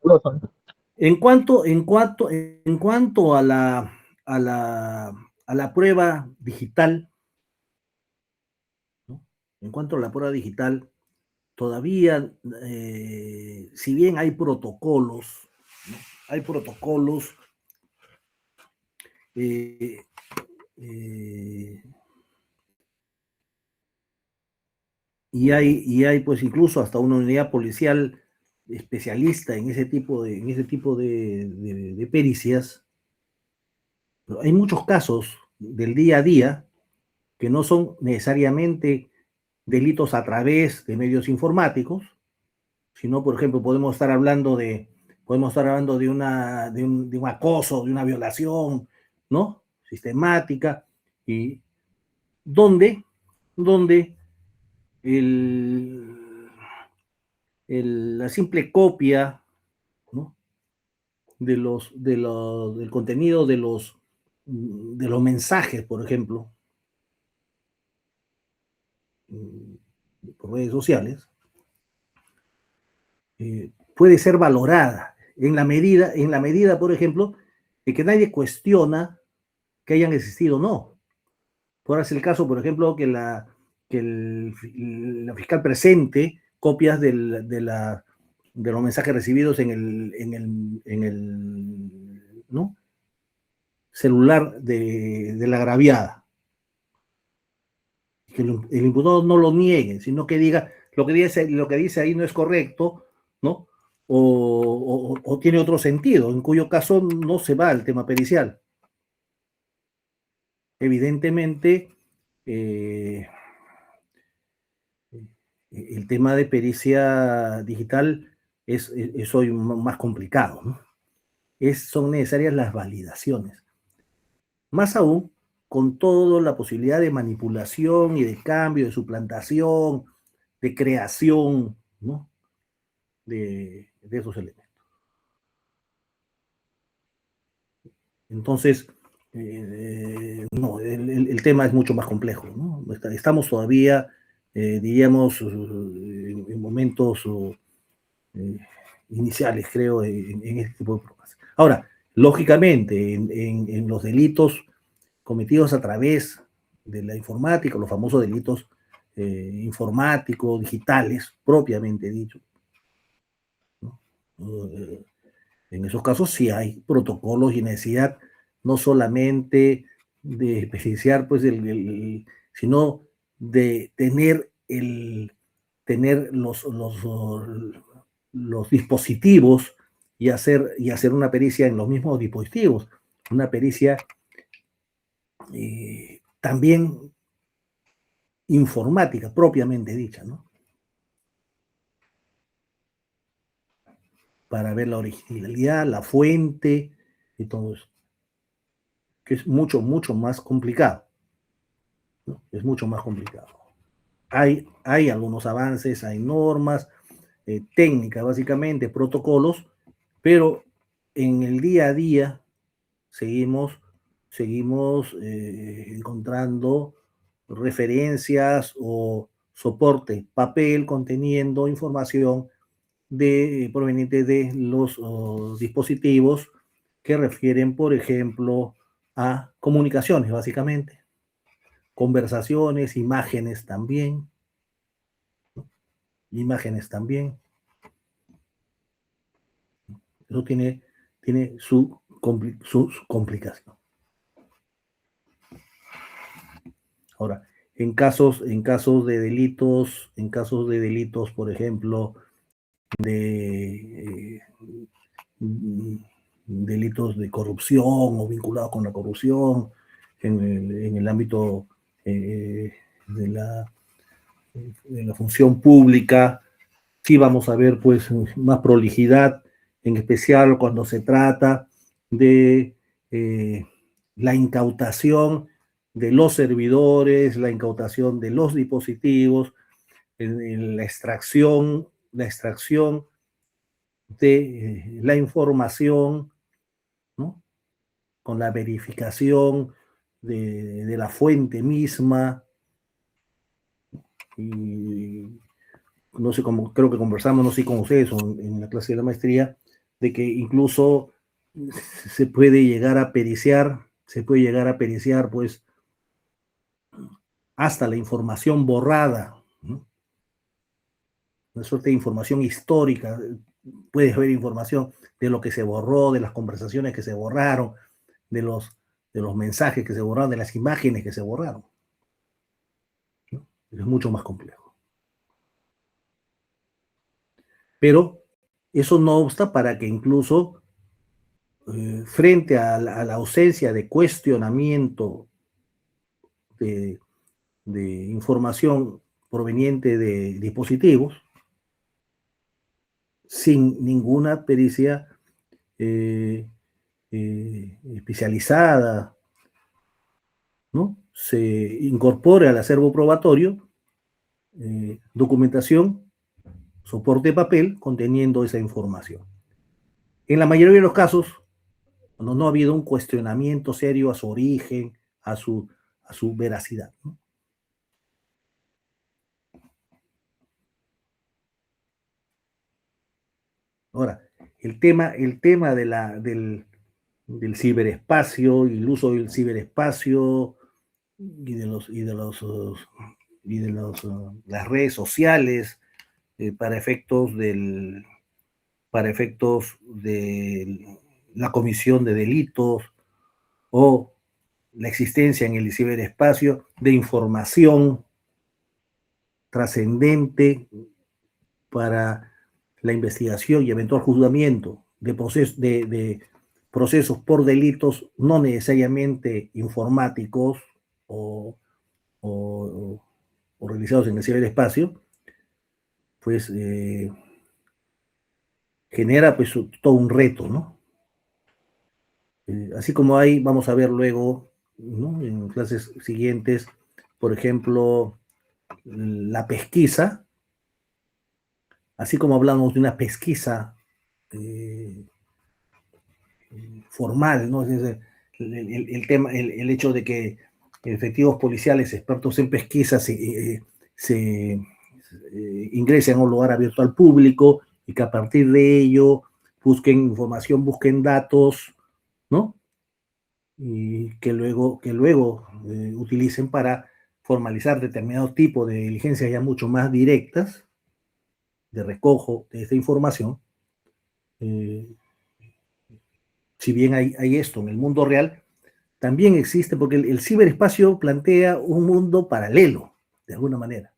S7: dudoso, ¿no?
S1: en cuanto a la prueba digital, ¿no? En cuanto a la prueba digital, todavía, si bien hay protocolos, ¿no? Hay protocolos, eh, eh, y hay pues incluso hasta una unidad policial especialista en ese tipo de pericias. Pero hay muchos casos del día a día que no son necesariamente delitos a través de medios informáticos, sino, por ejemplo, podemos estar hablando de un acoso, de una violación, ¿no? Sistemática, y donde el, la simple copia, ¿no? Del contenido de los mensajes, por ejemplo, por redes sociales, puede ser valorada en la medida, por ejemplo, de que nadie cuestiona que hayan existido o no. Por el caso, por ejemplo, que la fiscal presente copias de los mensajes recibidos ¿no? celular de la agraviada. Que el imputado no lo niegue, sino que diga lo que dice ahí no es correcto, ¿no? O tiene otro sentido, en cuyo caso no se va al tema pericial. Evidentemente, el tema de pericia digital es hoy más complicado, ¿no? Son necesarias las validaciones. Más aún, con toda la posibilidad de manipulación y de cambio, de suplantación, de creación, ¿no? de esos elementos. Entonces, no, el tema es mucho más complejo, ¿no? Estamos todavía, diríamos, en momentos iniciales, creo, en este tipo de pruebas. Ahora, lógicamente, en los delitos cometidos a través de la informática, los famosos delitos informáticos, digitales, propiamente dicho, ¿no? En esos casos sí hay protocolos y necesidad no solamente de especificar, pues, sino de tener los dispositivos y hacer una pericia en los mismos dispositivos, una pericia también informática, propiamente dicha, ¿no? Para ver la originalidad, la fuente y todo eso, que es mucho, mucho más complicado, ¿no? Es mucho más complicado. Hay algunos avances, hay normas, técnicas, básicamente, protocolos, pero en el día a día seguimos encontrando referencias o soporte, papel conteniendo información proveniente de los dispositivos que refieren, por ejemplo, a comunicaciones, básicamente, conversaciones, imágenes también, imágenes también. Eso tiene su complicación. Ahora, en casos de delitos, por ejemplo, de delitos de corrupción o vinculados con la corrupción, en el ámbito de la función pública, sí vamos a ver pues más prolijidad, en especial cuando se trata de la incautación de los servidores, la incautación de los dispositivos, en la extracción de la información, ¿no? Con la verificación de la fuente misma. Y no sé cómo, creo que conversamos, no sé con ustedes o en la clase de la maestría, de que incluso se puede llegar a periciar, pues, hasta la información borrada, ¿no? Una suerte de información histórica. Puedes ver información de lo que se borró, de las conversaciones que se borraron, de los mensajes que se borraron, de las imágenes que se borraron, ¿no? Es mucho más complejo. Pero eso no obsta para que incluso frente a la ausencia de cuestionamiento de información proveniente de dispositivos, sin ninguna pericia especializada, ¿no? Se incorpore al acervo probatorio documentación, soporte de papel conteniendo esa información. En la mayoría de los casos, cuando no ha habido un cuestionamiento serio a su origen, a su veracidad, ¿no? Ahora, el tema del ciberespacio y el uso del ciberespacio y de las redes sociales para efectos de la comisión de delitos o la existencia en el ciberespacio de información trascendente para la investigación y eventual juzgamiento de procesos por delitos no necesariamente informáticos o realizados en el ciberespacio, pues genera pues todo un reto, ¿no? Así como hay, vamos a ver luego, ¿no?, en clases siguientes, por ejemplo, la pesquisa, así como hablamos de una pesquisa formal, ¿no? Es decir, el hecho de que efectivos policiales expertos en pesquisa se ingresen a un lugar abierto al público y que a partir de ello busquen información, busquen datos, ¿no? Y que luego utilicen para formalizar determinado tipo de diligencias ya mucho más directas de recojo de esta información. Si bien hay esto en el mundo real, también existe, porque el ciberespacio plantea un mundo paralelo, de alguna manera.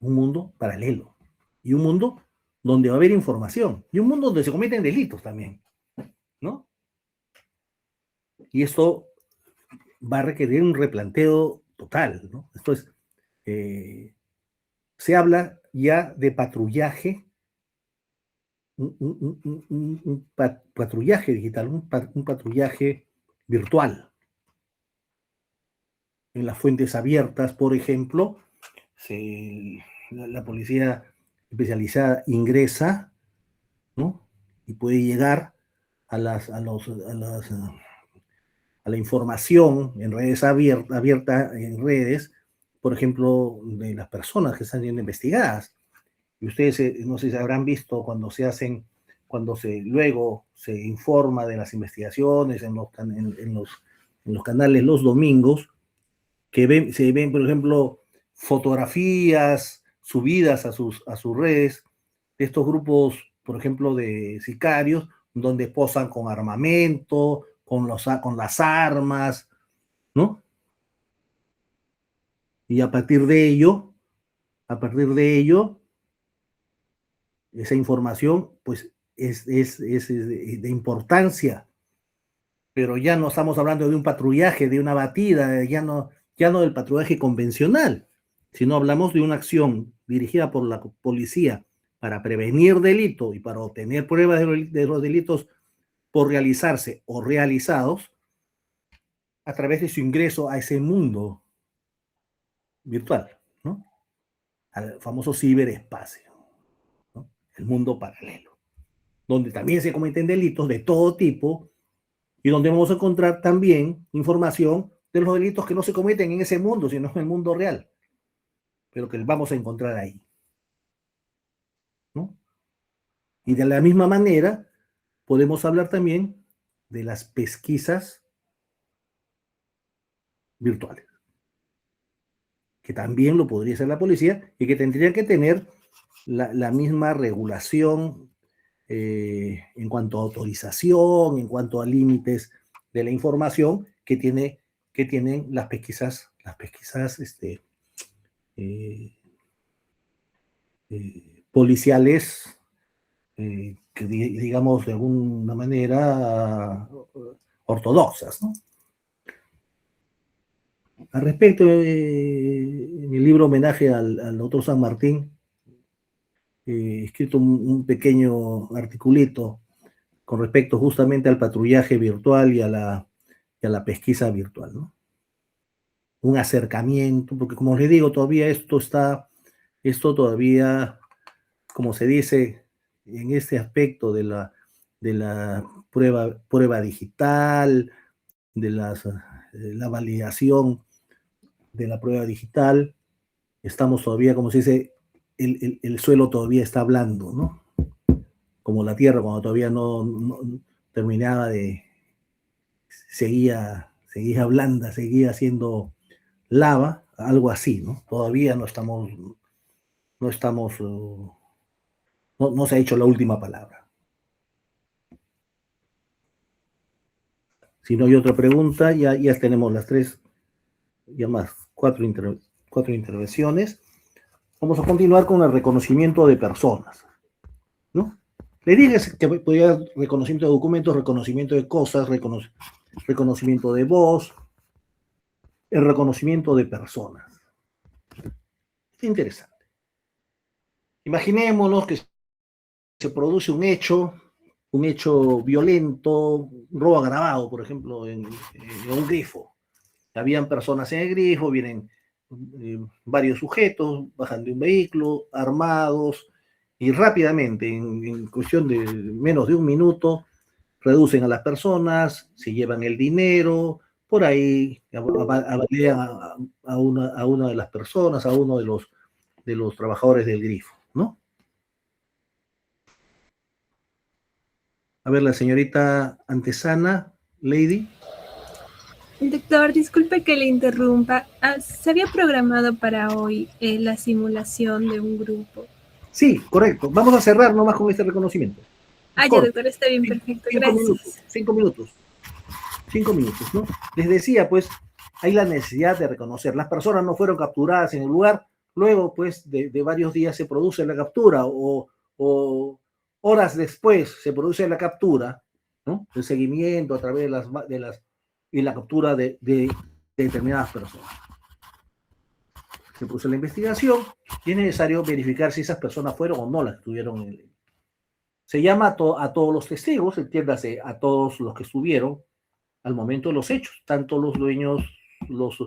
S1: Un mundo paralelo. Y un mundo donde va a haber información. Y un mundo donde se cometen delitos también, ¿no? Y esto va a requerir un replanteo total, ¿no? Esto es, se habla ya de patrullaje, un patrullaje digital, un patrullaje virtual. En las fuentes abiertas, por ejemplo, la policía especializada ingresa, ¿no?, y puede llegar a la información en redes abierta en redes, por ejemplo, de las personas que están siendo investigadas. Y ustedes, no sé si habrán visto cuando luego se informa de las investigaciones en los canales los domingos, que se ven, por ejemplo, fotografías subidas a sus redes de estos grupos, por ejemplo, de sicarios, donde posan con armamento, con las armas, ¿no? Y a partir de ello, esa información, pues, es de importancia, pero ya no estamos hablando de un patrullaje, de una batida, ya no del patrullaje convencional, sino hablamos de una acción dirigida por la policía para prevenir delito y para obtener pruebas de los delitos por realizarse o realizados a través de su ingreso a ese mundo virtual, ¿no? Al famoso ciberespacio, ¿no? El mundo paralelo, donde también se cometen delitos de todo tipo y donde vamos a encontrar también información de los delitos que no se cometen en ese mundo, sino en el mundo real, pero que vamos a encontrar ahí, ¿no? Y de la misma manera podemos hablar también de las pesquisas virtuales, que también lo podría hacer la policía y que tendría que tener la misma regulación en cuanto a autorización, en cuanto a límites de la información que tienen las pesquisas policiales, que digamos de alguna manera ortodoxas, ¿no? Al respecto, en el libro Homenaje al doctor San Martín, he escrito un pequeño articulito con respecto justamente al patrullaje virtual y a la pesquisa virtual, ¿no? Un acercamiento, porque como les digo, todavía esto todavía, como se dice, en este aspecto de la prueba digital, de la validación de la prueba digital, estamos todavía, como se dice, el suelo todavía está hablando, ¿no? Como la tierra cuando todavía no terminaba seguía blanda, seguía siendo lava, algo así, ¿no? Todavía no se ha hecho la última palabra. Si no hay otra pregunta, ya tenemos las cuatro intervenciones. Vamos a continuar con el reconocimiento de personas, ¿no? Le dije que podía haber reconocimiento de documentos, reconocimiento de cosas, reconocimiento de voz, el reconocimiento de personas. Es interesante. Imaginémonos que se produce un hecho violento, un robo agravado, por ejemplo, en un grifo. Habían personas en el grifo, vienen varios sujetos, bajan de un vehículo, armados, y rápidamente, en cuestión de menos de un minuto, reducen a las personas, se llevan el dinero, por ahí avalian a una de las personas, a uno de los trabajadores del grifo, ¿no? A ver, la señorita Antesana, Lady.
S6: Doctor, disculpe que le interrumpa. Se había programado para hoy la simulación de un grupo.
S1: Sí, correcto. Vamos a cerrar nomás con este reconocimiento.
S6: Ya, doctor, está bien, perfecto. Gracias.
S1: 5 minutos, ¿no? Les decía, pues, hay la necesidad de reconocer. Las personas no fueron capturadas en el lugar, luego, pues, de varios días se produce la captura o horas después se produce la captura, ¿no? El seguimiento a través y la captura de determinadas personas. Se produce la investigación y es necesario verificar si esas personas fueron o no las que estuvieron se llama a todos los testigos, entiéndase, a todos los que estuvieron al momento de los hechos, tanto los dueños, los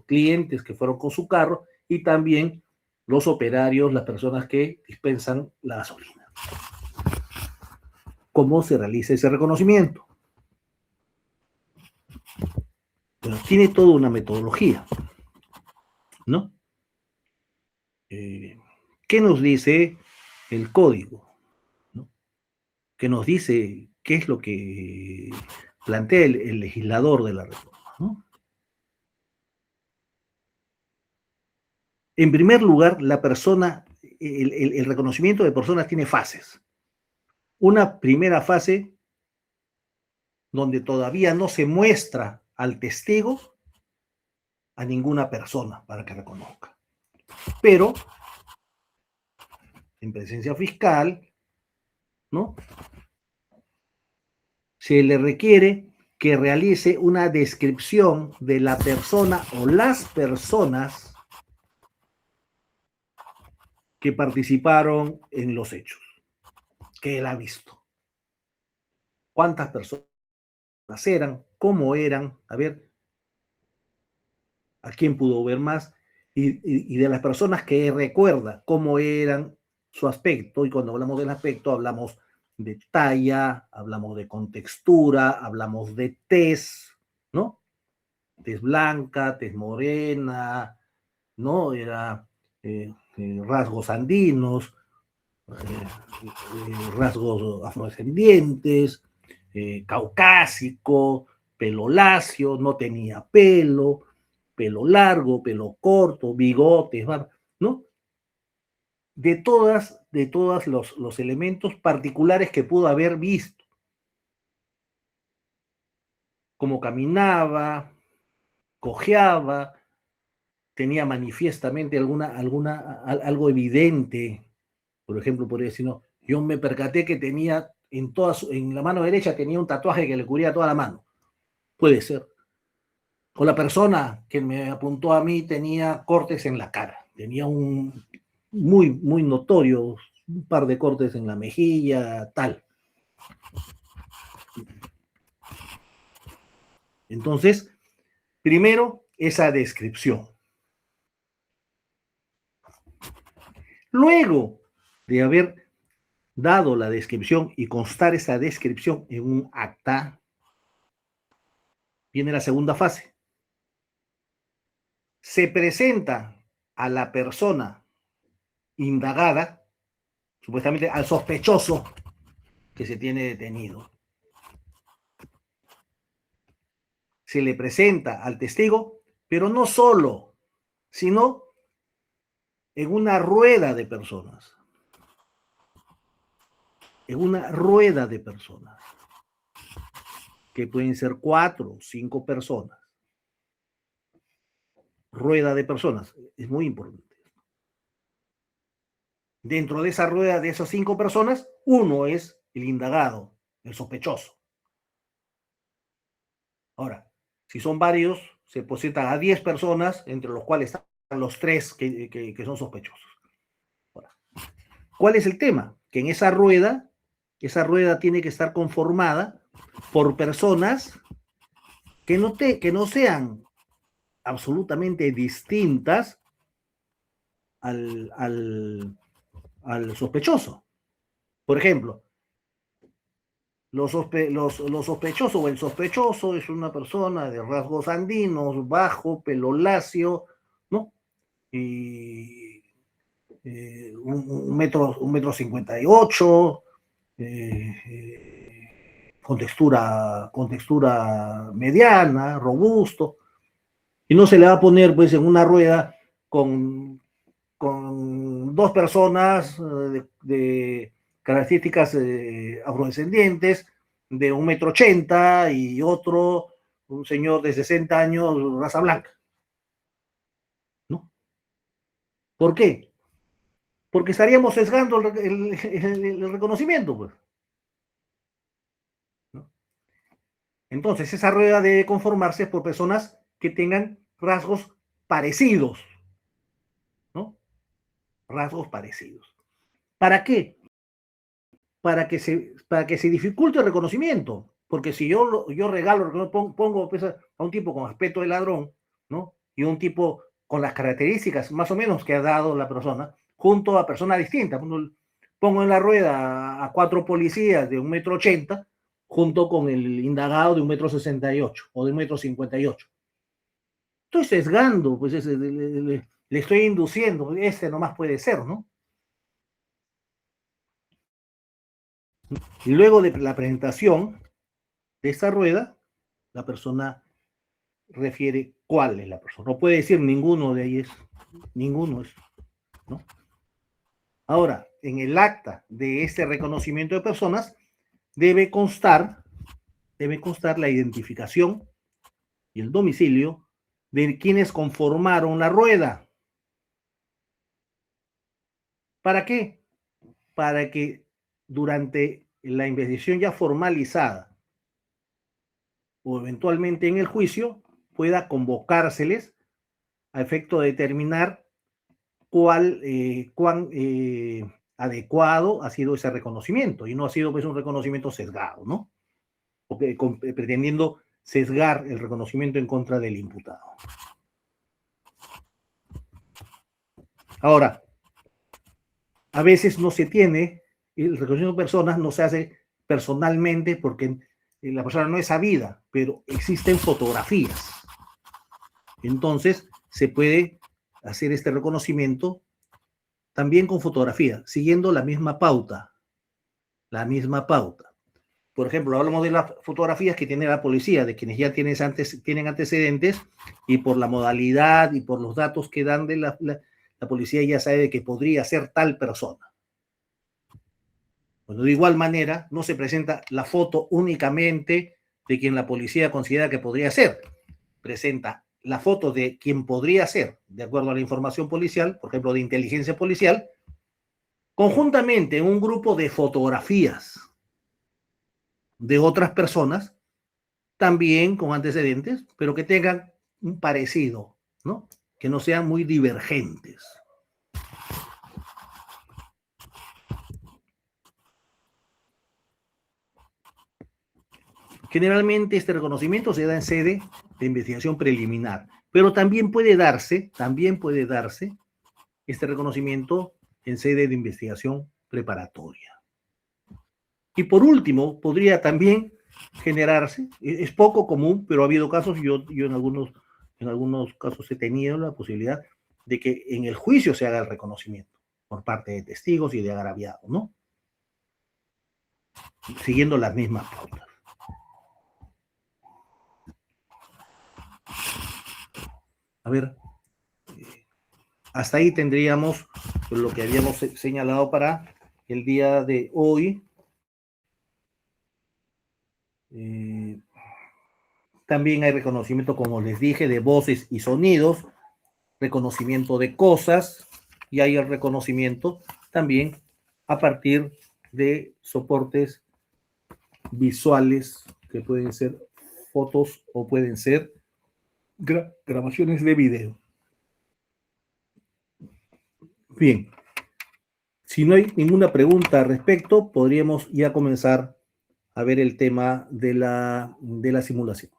S1: clientes que fueron con su carro y también los operarios, las personas que dispensan la gasolina. ¿Cómo se realiza ese reconocimiento? Bueno, tiene toda una metodología, ¿no? ¿Qué nos dice el código? ¿No? ¿Qué nos dice qué es lo que plantea el legislador de la reforma? ¿No? En primer lugar, la persona, el reconocimiento de personas tiene fases. Una primera fase donde todavía no se muestra al testigo a ninguna persona para que reconozca. Pero, en presencia fiscal, ¿no?, se le requiere que realice una descripción de la persona o las personas que participaron en los hechos, que él ha visto. ¿Cuántas personas eran? ¿Cómo eran? A ver, ¿a quién pudo ver más? Y de las personas que recuerda cómo eran, su aspecto, y cuando hablamos del aspecto hablamos de talla, hablamos de contextura, hablamos de tez, ¿no? Tez blanca, tez morena, ¿no? Era rasgos andinos, rasgos afrodescendientes, caucásico, pelo lacio, no tenía pelo, pelo largo, pelo corto, bigotes, ¿no? De todos los elementos particulares que pudo haber visto. Cómo caminaba, cojeaba, tenía manifiestamente algo evidente. Por ejemplo, podría decir, no, yo me percaté que tenía en la mano derecha tenía un tatuaje que le cubría toda la mano. Puede ser. O la persona que me apuntó a mí tenía cortes en la cara. Tenía un muy notorio, un par de cortes en la mejilla, tal. Entonces, primero, esa descripción. Luego de haber dado la descripción y constar esa descripción en un acta, viene la segunda fase. Se presenta a la persona indagada, supuestamente al sospechoso que se tiene detenido. Se le presenta al testigo, pero no solo, sino en una rueda de personas. En una rueda de personas, que pueden ser 4 o 5 personas. Rueda de personas, es muy importante. Dentro de esa rueda de esas 5 personas, uno es el indagado, el sospechoso. Ahora, si son varios, se presentan a 10 personas, entre los cuales están los 3 que son sospechosos. Ahora, ¿cuál es el tema? Que en esa rueda tiene que estar conformada por personas que no sean absolutamente distintas al sospechoso. Por ejemplo, los sospechosos o el sospechoso es una persona de rasgos andinos, bajo, pelo lacio, ¿no? Y un metro 58, con textura mediana, robusto, y no se le va a poner pues en una rueda con 2 personas de características afrodescendientes, de 1,80 m, y otro, un señor de 60 años, raza blanca. ¿No? ¿Por qué? Porque estaríamos sesgando el reconocimiento, pues. ¿No? Entonces, esa rueda debe conformarse por personas que tengan rasgos parecidos, ¿no? Rasgos parecidos. ¿Para qué? Para que se dificulte el reconocimiento. Porque si yo regalo, pongo pues, a un tipo con aspecto de ladrón, ¿no? Y un tipo con las características más o menos que ha dado la persona, junto a personas distintas. Pongo en la rueda a 4 policías de 1,80 m, junto con el indagado de 1,68 m o de 1,58 m. Estoy sesgando, pues le estoy induciendo, nomás puede ser, ¿no? Y luego de la presentación de esta rueda, la persona refiere cuál es la persona. No puede decir ninguno de ellos, ninguno es, ¿no? Ahora, en el acta de este reconocimiento de personas debe constar la identificación y el domicilio de quienes conformaron la rueda. ¿Para qué? Para que durante la investigación ya formalizada o eventualmente en el juicio pueda convocárseles a efecto de determinar cuán adecuado ha sido ese reconocimiento y no ha sido pues un reconocimiento sesgado, ¿no? Pretendiendo sesgar el reconocimiento en contra del imputado. Ahora, a veces no se tiene, el reconocimiento de personas no se hace personalmente porque la persona no es sabida, pero existen fotografías. Entonces, se puede hacer este reconocimiento también con fotografía, siguiendo la misma pauta. La misma pauta. Por ejemplo, hablamos de las fotografías que tiene la policía, de quienes ya tienen antecedentes, y por la modalidad y por los datos que dan de la policía ya sabe que podría ser tal persona. Bueno, de igual manera, no se presenta la foto únicamente de quien la policía considera que podría ser. Presenta la foto de quien podría ser, de acuerdo a la información policial, por ejemplo, de inteligencia policial, conjuntamente en un grupo de fotografías de otras personas, también con antecedentes, pero que tengan un parecido, ¿no? Que no sean muy divergentes. Generalmente este reconocimiento se da en sede de investigación preliminar, pero también puede darse este reconocimiento en sede de investigación preparatoria. Y por último, podría también generarse, es poco común, pero ha habido casos, yo en algunos casos he tenido la posibilidad de que en el juicio se haga el reconocimiento por parte de testigos y de agraviados, ¿no? Siguiendo las mismas pautas. A ver, hasta ahí tendríamos lo que habíamos señalado para el día de hoy. También hay reconocimiento, como les dije, de voces y sonidos, reconocimiento de cosas, y hay el reconocimiento también a partir de soportes visuales, que pueden ser fotos o pueden ser grabaciones de video. Bien, si no hay ninguna pregunta al respecto, podríamos ya comenzar a ver el tema de la simulación.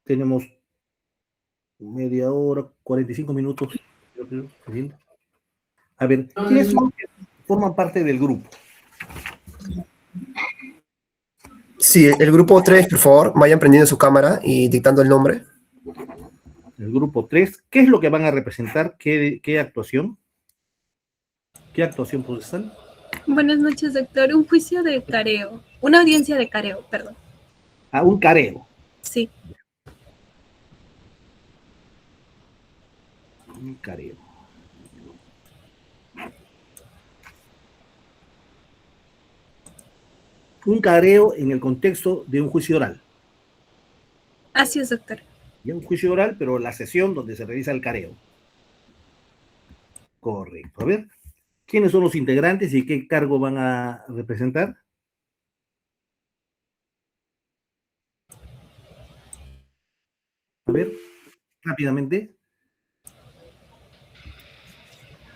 S1: Tenemos media hora, 45 minutos. A ver, ¿quiénes son que forman parte del grupo?
S2: Sí, el grupo 3, por favor, vayan prendiendo su cámara y dictando el nombre.
S1: El grupo 3, ¿qué es lo que van a representar? ¿Qué actuación? ¿Qué actuación procesal?
S6: Buenas noches, doctor. Un juicio de careo. Una audiencia de careo, perdón.
S1: Ah, un careo.
S6: Sí.
S1: Un careo. Un careo en el contexto de un juicio oral.
S6: Así es, doctor.
S1: Ya un juicio oral, pero la sesión donde se realiza el careo. Correcto. A ver, ¿quiénes son los integrantes y qué cargo van a representar? A ver, rápidamente.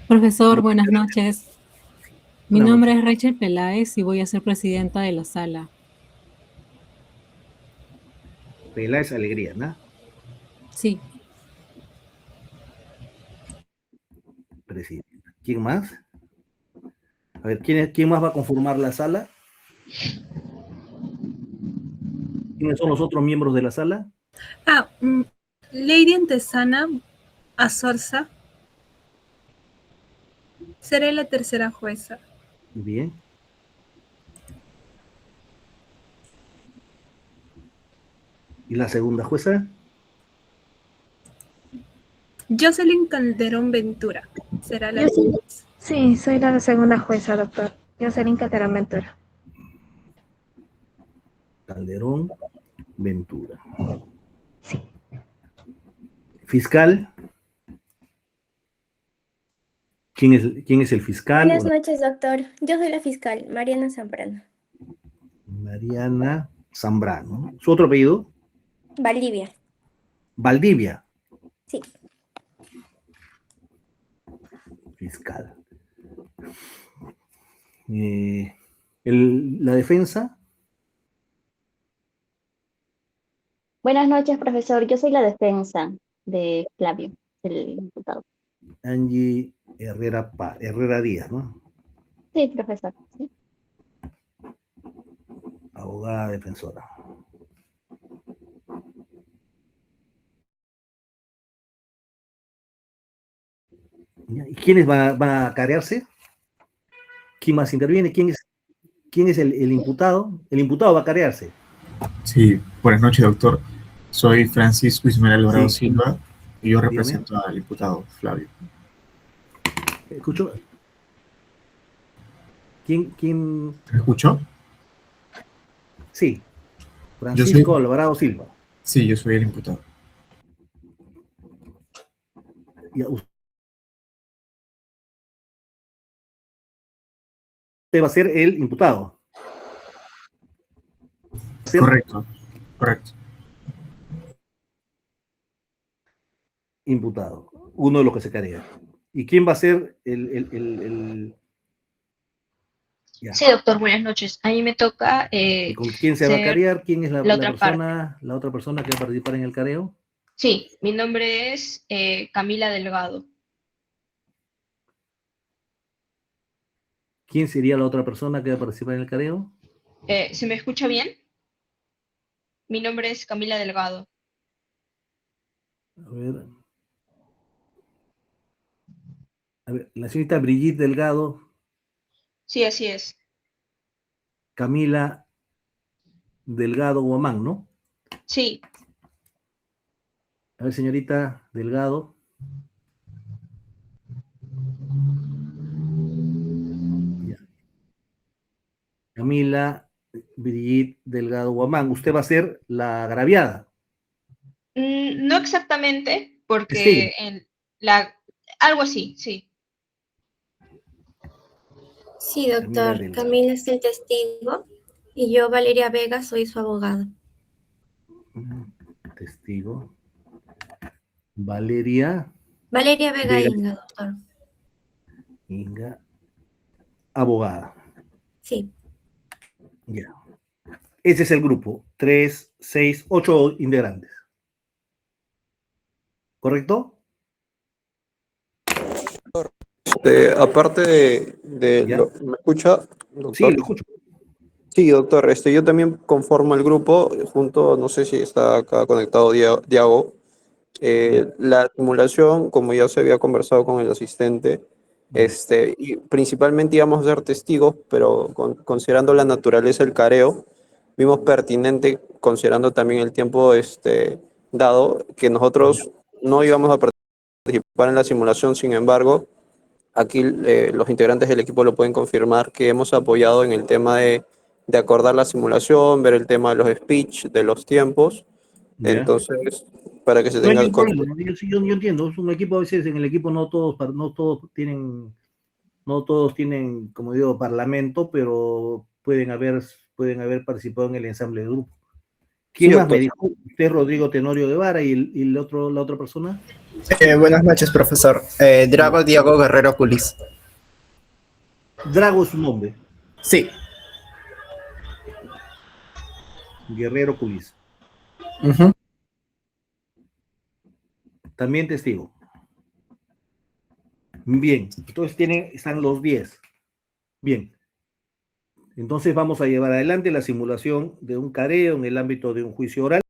S8: Profesor, buenas noches. Mi
S1: Buenas
S8: nombre es Rachel Peláez y voy a ser presidenta de la sala.
S1: Peláez Alegría, ¿no?
S8: Sí,
S1: Presidenta. ¿Quién más? A ver, ¿quién más va a conformar la sala? ¿Quiénes son los otros miembros de la sala?
S6: Lady Antesana Azorza. Seré la tercera jueza.
S1: Bien. ¿Y la segunda jueza?
S6: Jocelyn Calderón Ventura. Será la
S3: Yo sí, soy la segunda jueza, doctor. Jocelyn Calderón Ventura.
S1: Calderón Ventura.
S3: Sí.
S1: Fiscal. ¿Quién es el fiscal?
S9: Buenas noches, doctor. Yo soy la fiscal, Mariana Zambrano.
S1: Mariana Zambrano. ¿Su otro apellido?
S9: Valdivia.
S1: Valdivia.
S9: Sí.
S1: Fiscal. La defensa.
S9: Buenas noches, profesor. Yo soy la defensa de Flavio, el imputado.
S1: Angie Herrera Díaz, ¿no?
S9: Sí, profesor. Sí.
S1: Abogada defensora. ¿Y quiénes van a carearse? ¿Quién más interviene? ¿Quién es el imputado? El imputado va a carearse.
S10: Sí, buenas noches, doctor. Soy Francisco Ismael Alvarado
S1: Sí.
S10: Silva y yo
S1: Dígame.
S10: represento al imputado Flavio.
S1: Escucho. ¿Quién?
S10: ¿Me escuchó?
S1: Sí. Francisco
S10: soy-
S1: Alvarado Silva.
S10: Sí, yo soy el imputado.
S1: Ya, usted va a ser el imputado.
S10: Correcto, correcto.
S1: Imputado. Uno de los que se carea. ¿Y quién va a ser el... Ya.
S11: Sí, doctor, buenas noches. A mí me toca
S1: ¿Y con quién se va a
S11: ser
S1: carear? ¿Quién es la
S11: otra
S1: otra persona que va a participar en el careo?
S11: Sí, mi nombre es Camila Delgado.
S1: ¿Quién sería la otra persona que va a participar en el careo?
S11: ¿Se me escucha bien? Mi nombre es Camila Delgado.
S1: A ver, la señorita Brigitte Delgado,
S11: Sí, así es.
S1: Camila Delgado Guamán, ¿no?
S11: Sí,
S1: A ver, señorita Delgado. Ya. Camila Brigitte Delgado Guamán, usted va a ser la agraviada.
S11: no exactamente, porque
S1: Sí.
S11: algo así, sí.
S12: Sí,
S1: Camila
S12: doctor.
S1: Delgado.
S12: Camila es el testigo y yo, Valeria Vega, soy su abogada.
S1: Testigo. Valeria
S12: Valeria Vega
S1: Vega.
S12: Inga, doctor.
S1: Inga, abogada.
S12: Sí.
S1: Ya. Ese es el grupo. 3, 6, 8 integrantes. ¿Correcto?
S13: Aparte
S1: ¿Ya?
S13: ¿me escucha, doctor?
S1: Sí, lo escucho.
S13: Sí, doctor, yo también conformo el grupo, junto, no sé si está acá conectado Diago. La simulación, como ya se había conversado con el asistente, y principalmente íbamos a ser testigos, pero considerando la naturaleza del careo, vimos pertinente, considerando también el tiempo dado, que nosotros no íbamos a participar en la simulación. Sin embargo, aquí los integrantes del equipo lo pueden confirmar, que hemos apoyado en el tema de acordar la simulación, ver el tema de los speech, de los tiempos.
S1: Ya.
S13: Entonces, para que se
S1: No hay
S13: tenga el
S1: ningún
S13: contexto.
S1: problema. Yo entiendo. Es un equipo, a veces en el equipo no todos tienen, como digo, parlamento, pero pueden haber participado en el ensamble de grupo. ¿Quién
S2: Sí,
S1: más me
S2: doctor.
S1: dijo? Usted, Rodrigo Tenorio Guevara, y la otra persona.
S2: Buenas noches, profesor. Drago Diego Guerrero Culis.
S1: Drago es su nombre.
S2: Sí.
S1: Guerrero Culis.
S2: Ujú.
S1: También testigo. Bien, entonces están los 10. Bien. Entonces vamos a llevar adelante la simulación de un careo en el ámbito de un juicio oral.